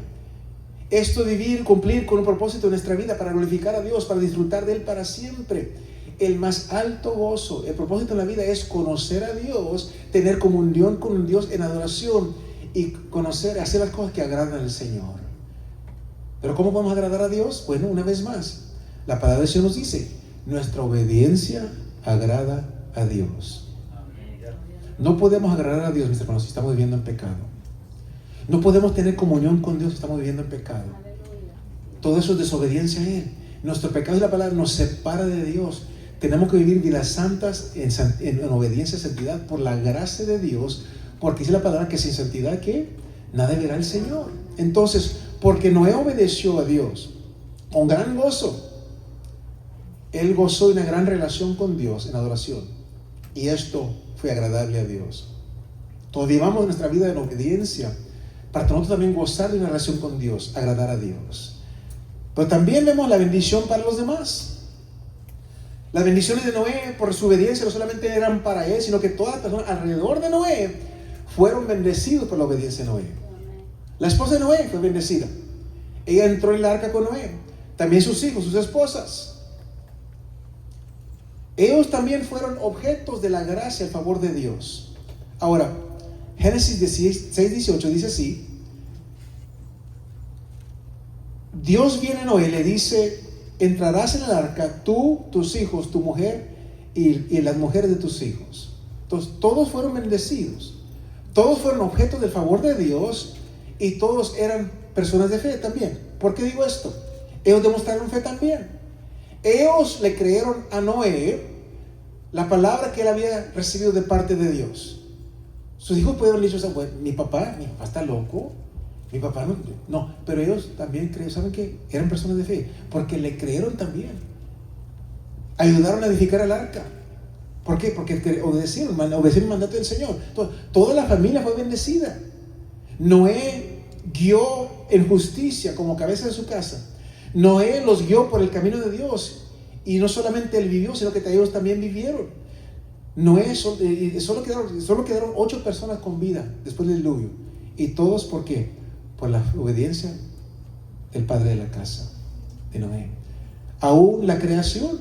B: Esto vivir, cumplir con un propósito en nuestra vida para glorificar a Dios, para disfrutar de Él para siempre. El más alto gozo, el propósito en la vida es conocer a Dios, tener comunión con un Dios en adoración y conocer, hacer las cosas que agradan al Señor. Pero ¿cómo vamos a agradar a Dios? Bueno, una vez más, la palabra de Dios nos dice, nuestra obediencia agrada a Dios. No podemos agradar a Dios, mis hermanos, si estamos viviendo en pecado. No podemos tener comunión con Dios si estamos viviendo en pecado. Todo eso es desobediencia a Él. Nuestro pecado y la palabra nos separa de Dios. Tenemos que vivir vidas santas en obediencia y santidad por la gracia de Dios, porque dice la palabra que sin santidad, ¿qué? Nada verá el Señor. Entonces, porque Noé obedeció a Dios con gran gozo, él gozó de una gran relación con Dios en adoración, y esto fue agradable a Dios. Todos vivamos nuestra vida en obediencia para nosotros también gozar de una relación con Dios, agradar a Dios. Pero también vemos la bendición para los demás. Las bendiciones de Noé por su obediencia no solamente eran para él, sino que todas las personas alrededor de Noé fueron bendecidos por la obediencia de Noé. La esposa de Noé fue bendecida. Ella entró en el arca con Noé. También sus hijos, sus esposas. Ellos también fueron objetos de la gracia, el favor de Dios. Ahora, Génesis 6:18 dice así. Dios viene a Noé y le dice, entrarás en el arca, tú, tus hijos, tu mujer y las mujeres de tus hijos. Entonces, todos fueron bendecidos. Todos fueron objetos del favor de Dios y todos eran personas de fe también. ¿Por qué digo esto? Ellos demostraron fe también. Ellos le creyeron a Noé la palabra que él había recibido de parte de Dios. Sus hijos pudieron decir, bueno, mi papá está loco. Mi papá no, pero ellos también creen, ¿saben qué? Eran personas de fe, porque le creyeron también. Ayudaron a edificar el arca. ¿Por qué? Porque obedecieron el mandato del Señor. Entonces, toda la familia fue bendecida. Noé guió en justicia como cabeza de su casa. Noé los guió por el camino de Dios. Y no solamente él vivió, sino que ellos también vivieron. Noé, solo quedaron 8 personas con vida después del diluvio. ¿Y todos por qué? Por la obediencia del padre de la casa, de Noé. Aún la creación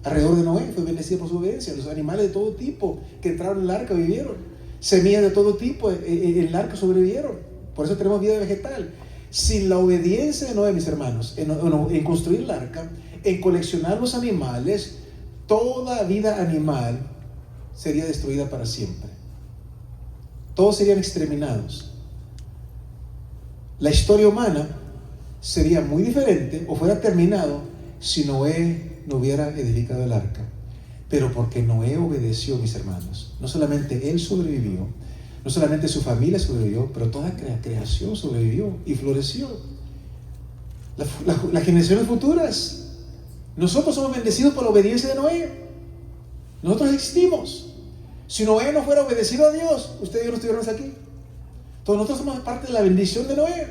B: alrededor de Noé fue bendecida por su obediencia. Los animales de todo tipo que entraron en el arca vivieron. Semillas de todo tipo en el arca sobrevivieron. Por eso tenemos vida vegetal. Sin la obediencia de Noé, mis hermanos, en construir el arca, en coleccionar los animales, toda vida animal sería destruida para siempre. Todos serían exterminados. La historia humana sería muy diferente o fuera terminado si Noé no hubiera edificado el arca. Pero porque Noé obedeció, mis hermanos, no solamente él sobrevivió, no solamente su familia sobrevivió, pero toda creación sobrevivió y floreció. Las generaciones futuras, nosotros somos bendecidos por la obediencia de Noé. Nosotros existimos. Si Noé no fuera obedecido a Dios, ustedes y yo no estuviéramos aquí. Todos nosotros somos parte de la bendición de Noé.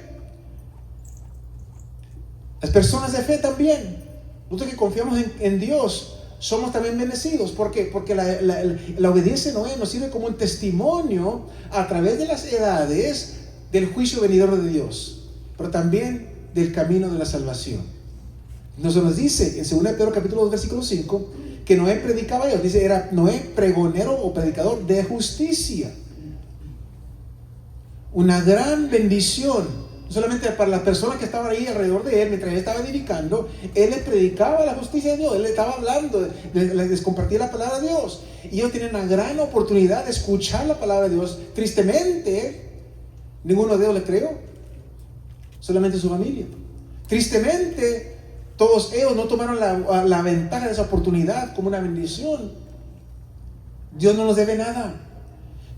B: Las personas de fe también. Nosotros que confiamos en Dios, somos también bendecidos. ¿Por qué? Porque la obediencia de Noé nos sirve como un testimonio a través de las edades del juicio venidero de Dios, pero también del camino de la salvación. Nos dice en 2 Pedro capítulo 2 versículo 5 que Noé predicaba a Dios. Dice, era Noé pregonero o predicador de justicia. Una gran bendición. No solamente para las personas que estaban ahí alrededor de él, mientras él estaba edificando, él les predicaba la justicia de Dios, él les estaba hablando, les compartía la palabra de Dios. Y ellos tienen una gran oportunidad de escuchar la palabra de Dios. Tristemente, ninguno de ellos le creyó, solamente su familia. Tristemente, todos ellos no tomaron la ventaja de esa oportunidad como una bendición. Dios no nos debe nada.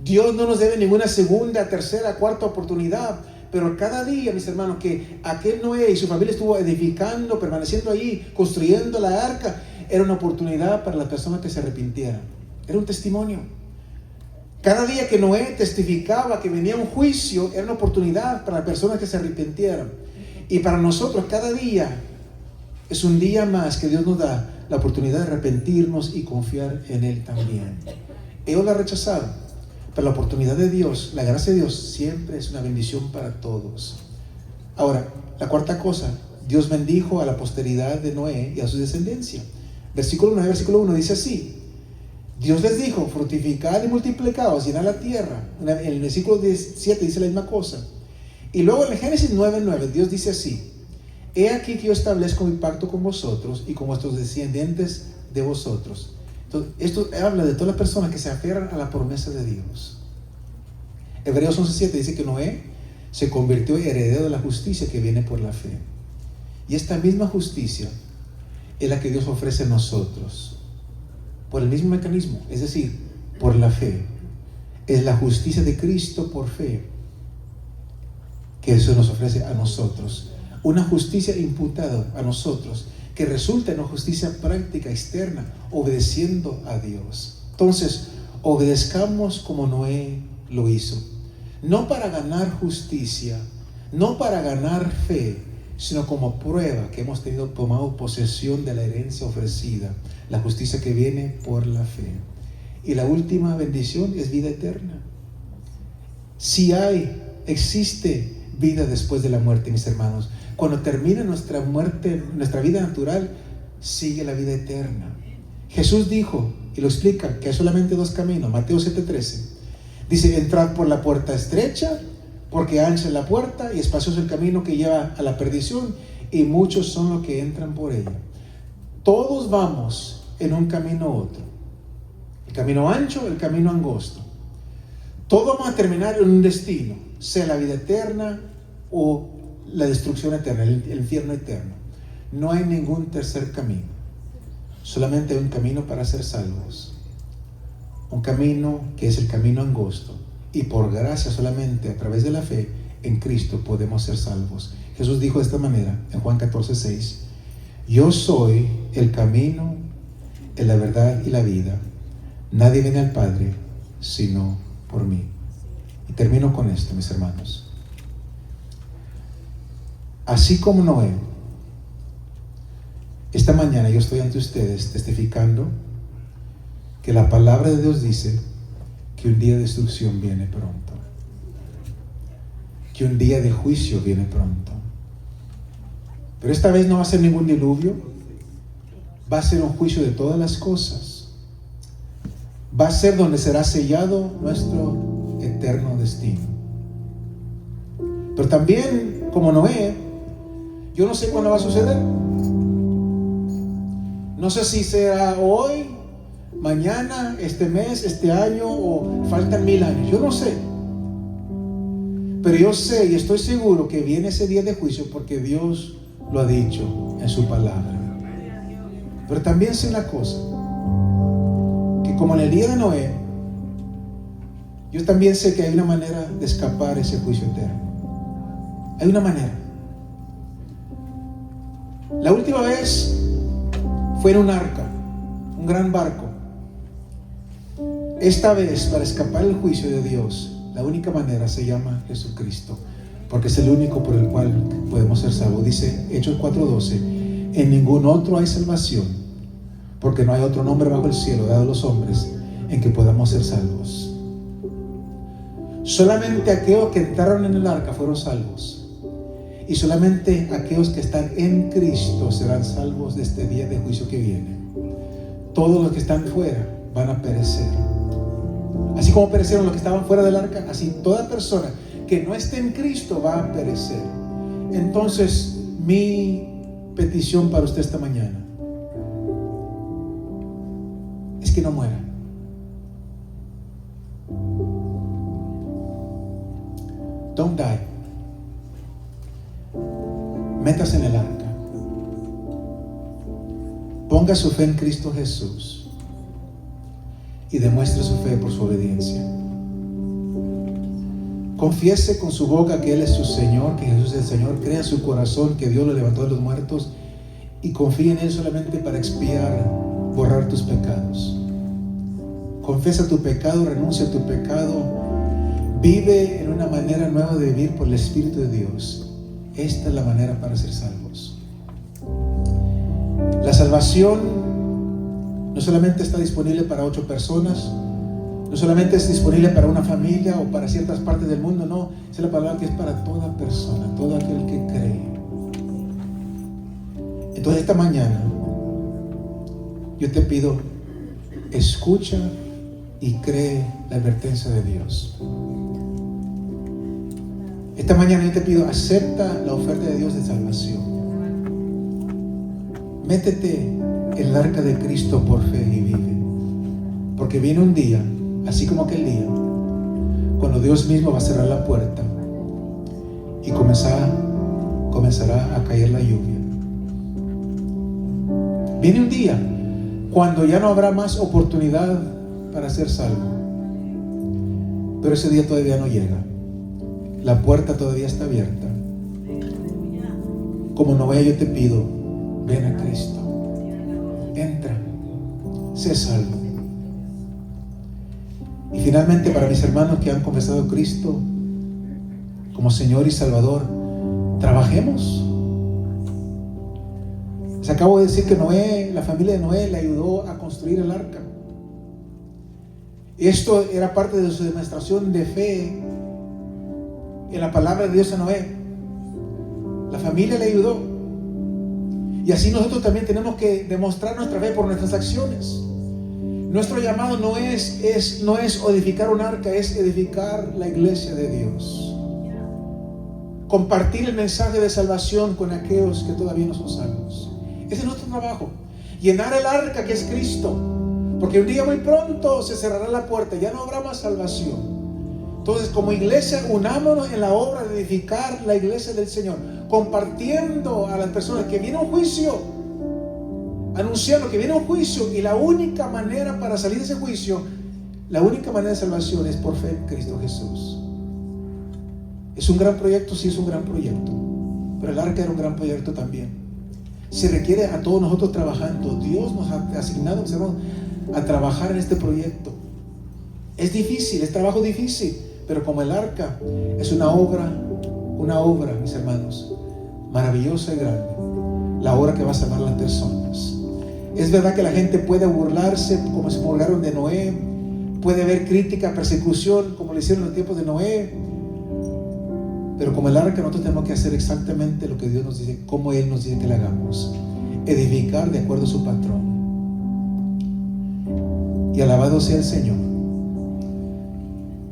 B: Dios no nos debe ninguna segunda, tercera, cuarta oportunidad. Pero cada día, mis hermanos, que aquel Noé y su familia estuvo edificando, permaneciendo ahí, construyendo la arca, era una oportunidad para las personas que se arrepintieran. Era un testimonio. Cada día que Noé testificaba que venía un juicio, era una oportunidad para las personas que se arrepintieran. Y para nosotros, cada día es un día más que Dios nos da la oportunidad de arrepentirnos y confiar en Él también. Ellos la rechazaron. Pero la oportunidad de Dios, la gracia de Dios, siempre es una bendición para todos. Ahora, la cuarta cosa, Dios bendijo a la posteridad de Noé y a su descendencia. Versículo 9, versículo 1 dice así: Dios les dijo, fructificad y multiplicaos, llenad la tierra. En el versículo 7 dice la misma cosa. Y luego en el Génesis 9:9, Dios dice así: he aquí que yo establezco mi pacto con vosotros y con vuestros descendientes de vosotros. Entonces, esto habla de todas las personas que se aferran a la promesa de Dios. Hebreos 11:7 dice que Noé se convirtió en heredero de la justicia que viene por la fe. Y esta misma justicia es la que Dios ofrece a nosotros por el mismo mecanismo, es decir, por la fe. Es la justicia de Cristo por fe que eso nos ofrece a nosotros. Una justicia imputada a nosotros que resulta en una justicia práctica externa, obedeciendo a Dios. Entonces, obedezcamos como Noé lo hizo, no para ganar justicia, no para ganar fe, sino como prueba que hemos tomado posesión de la herencia ofrecida, la justicia que viene por la fe. Y la última bendición es vida eterna. Si existe vida después de la muerte, mis hermanos. Cuando termina nuestra muerte, nuestra vida natural, sigue la vida eterna. Jesús dijo, y lo explica, que hay solamente 2 caminos. Mateo 7:13 dice: entrad por la puerta estrecha, porque ancha es la puerta y espacioso el camino que lleva a la perdición, y muchos son los que entran por ella. Todos vamos en un camino u otro, el camino ancho, el camino angosto. Todos vamos a terminar en un destino, sea la vida eterna o la destrucción eterna, el infierno eterno. No hay ningún tercer camino, solamente hay un camino para ser salvos, un camino que es el camino angosto, y por gracia solamente a través de la fe en Cristo podemos ser salvos. Jesús dijo de esta manera en Juan 14:6: yo soy el camino, la verdad y la vida. Nadie viene al Padre sino por mí. Y termino con esto, mis hermanos.
A: Así como Noé, esta mañana yo estoy ante ustedes testificando que la palabra de Dios dice que un día de destrucción viene pronto, que un día de juicio viene pronto. Pero esta vez no va a ser ningún diluvio, va a ser un juicio de todas las cosas. Va a ser donde será sellado nuestro eterno destino. Pero también, como Noé, yo no sé cuándo va a suceder. No sé si será hoy, mañana, este mes, este año, o faltan 1000 años. Yo no sé. Pero yo sé y estoy seguro que viene ese día de juicio porque Dios lo ha dicho en su palabra. Pero también sé una cosa, que como en el día de Noé, yo también sé que hay una manera de escapar ese juicio eterno. Hay una manera. La última vez fue en un arca, un gran barco. Esta vez, para escapar del juicio de Dios, la única manera se llama Jesucristo, porque es el único por el cual podemos ser salvos. Dice Hechos 4:12, en ningún otro hay salvación, porque no hay otro nombre bajo el cielo dado a los hombres en que podamos ser salvos. Solamente aquellos que entraron en el arca fueron salvos. Y solamente aquellos que están en Cristo serán salvos de este día de juicio que viene. Todos los que están fuera van a perecer. Así como perecieron los que estaban fuera del arca, así toda persona que no esté en Cristo va a perecer. Entonces, mi petición para usted esta mañana es que no muera. Don't die. Métase en el arca. Ponga su fe en Cristo Jesús y demuestre su fe por su obediencia. Confiese con su boca que Él es su Señor, que Jesús es el Señor. Crea en su corazón que Dios lo levantó de los muertos y confíe en Él solamente para expiar, borrar tus pecados. Confiesa tu pecado, renuncia a tu pecado, vive en una manera nueva de vivir por el Espíritu de Dios. Esta es la manera para ser salvos. La salvación no solamente está disponible para 8 personas, no solamente es disponible para una familia o para ciertas partes del mundo, no, es la palabra que es para toda persona, todo aquel que cree. Entonces esta mañana yo te pido, escucha y cree la advertencia de Dios. Esta mañana yo te pido, acepta la oferta de Dios de salvación. Métete en el arca de Cristo por fe y vive. Porque viene un día, así como aquel día, cuando Dios mismo va a cerrar la puerta y comenzará a caer la lluvia. Viene un día cuando ya no habrá más oportunidad para ser salvo. Pero ese día todavía no llega. La puerta todavía está abierta. Como Noé, yo te pido, ven a Cristo. Entra. Sé salvo. Y finalmente, para mis hermanos que han confesado a Cristo como Señor y Salvador, trabajemos. Les acabo de decir que Noé, la familia de Noé, le ayudó a construir el arca. Esto era parte de su demostración de fe en la palabra de Dios a Noé. La familia le ayudó. Y así nosotros también tenemos que demostrar nuestra fe por nuestras acciones. Nuestro llamado no es edificar un arca, es edificar la iglesia de Dios. Compartir el mensaje de salvación con aquellos que todavía no son salvos. Ese es nuestro trabajo. Llenar el arca que es Cristo. Porque un día muy pronto se cerrará la puerta, ya no habrá más salvación. Entonces, como iglesia, unámonos en la obra de edificar la iglesia del Señor, compartiendo a las personas que viene un juicio, anunciando que viene un juicio, y la única manera para salir de ese juicio, la única manera de salvación es por fe en Cristo Jesús. ¿Es un gran proyecto? Sí, es un gran proyecto, pero el arca era un gran proyecto también. Se requiere a todos nosotros trabajando. Dios nos ha asignado a trabajar en este proyecto. Es difícil, es trabajo difícil, pero como el arca es una obra, mis hermanos, maravillosa y grande, la hora que va a salvar a las personas. Es verdad que la gente puede burlarse como se burlaron de Noé, puede haber crítica, persecución como lo hicieron en los tiempos de Noé, pero como el arca nosotros tenemos que hacer exactamente lo que Dios nos dice, como Él nos dice que le hagamos, edificar de acuerdo a su patrón. Y alabado sea el Señor,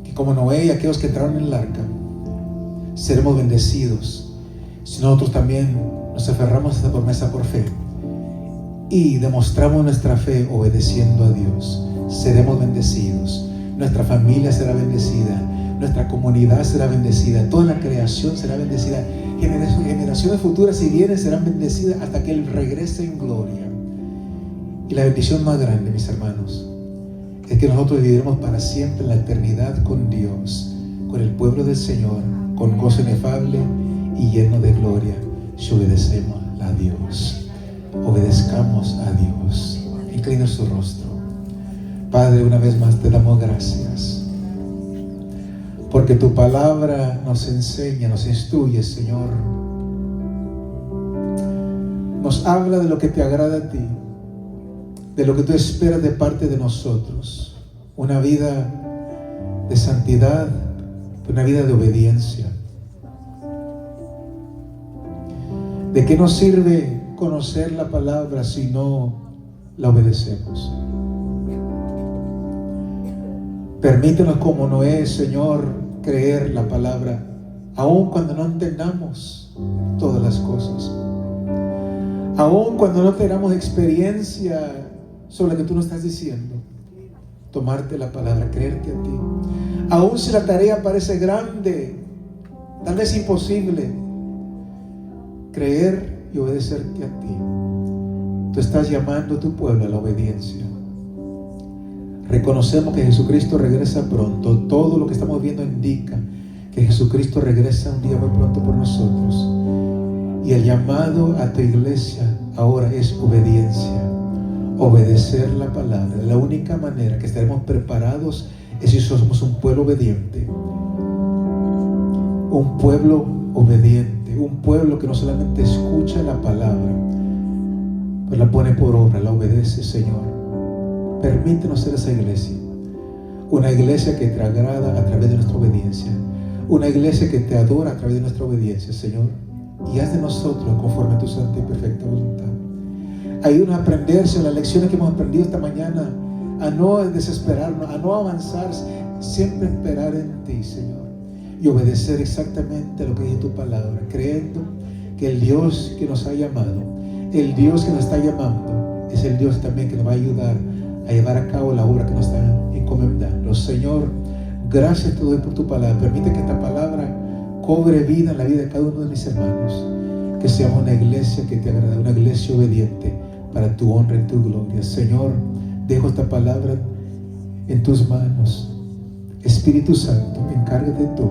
A: que como Noé y aquellos que entraron en el arca, seremos bendecidos si nosotros también nos aferramos a esta promesa por fe y demostramos nuestra fe obedeciendo a Dios. Seremos bendecidos, nuestra familia será bendecida, nuestra comunidad será bendecida, toda la creación será bendecida, generaciones futuras si vienen serán bendecidas hasta que Él regrese en gloria. Y la bendición más grande, mis hermanos, es que nosotros viviremos para siempre en la eternidad con Dios, con el pueblo del Señor, con gozo inefable y lleno de gloria, si obedecemos a Dios. Obedezcamos a Dios. Inclina su rostro. Padre, una vez más te damos gracias, porque tu palabra nos enseña, nos instruye, Señor. Nos habla de lo que te agrada a ti, de lo que tú esperas de parte de nosotros. Una vida de santidad, una vida de obediencia. ¿De qué nos sirve conocer la palabra si no la obedecemos? Permítenos como Noé, Señor, creer la palabra, aun cuando no entendamos todas las cosas, aun cuando no tengamos experiencia sobre lo que tú nos estás diciendo. Tomarte la palabra, creerte a ti, aun si la tarea parece grande, tal vez imposible, creer y obedecerte a ti. Tú estás llamando a tu pueblo a la obediencia. Reconocemos que Jesucristo regresa pronto. Todo lo que estamos viendo indica que Jesucristo regresa un día muy pronto por nosotros. Y el llamado a tu iglesia ahora es obediencia. Obedecer la palabra. La única manera que estaremos preparados es si somos un pueblo obediente. Un pueblo obediente. Un pueblo que no solamente escucha la palabra, pues la pone por obra, la obedece, Señor. Permítenos ser esa iglesia, una iglesia que te agrada a través de nuestra obediencia, una iglesia que te adora a través de nuestra obediencia, Señor, y haz de nosotros conforme a tu santa y perfecta voluntad. Ayúdanos a aprenderse las lecciones que hemos aprendido esta mañana, a no desesperarnos, a no avanzar, siempre esperar en ti, Señor, y obedecer exactamente lo que dice tu palabra, creyendo que el Dios que nos ha llamado, el Dios que nos está llamando, es el Dios también que nos va a ayudar a llevar a cabo la obra que nos está encomendando. Señor, gracias te doy por tu palabra. Permite que esta palabra cobre vida en la vida de cada uno de mis hermanos. Que seamos una iglesia que te agrada, una iglesia obediente para tu honra y tu gloria. Señor, dejo esta palabra en tus manos. Espíritu Santo, encárgate tú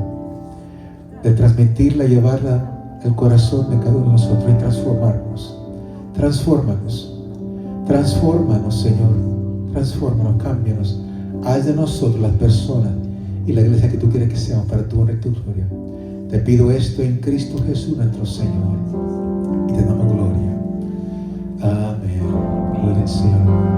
A: de transmitirla, llevarla al corazón de cada uno de nosotros y transformarnos. Transfórmanos, Señor. Transfórmanos, cámbianos. Haz de nosotros las personas y la iglesia que tú quieres que seamos para tu honra y tu gloria. Te pido esto en Cristo Jesús nuestro Señor y te damos gloria. Amén. Gloria al Señor.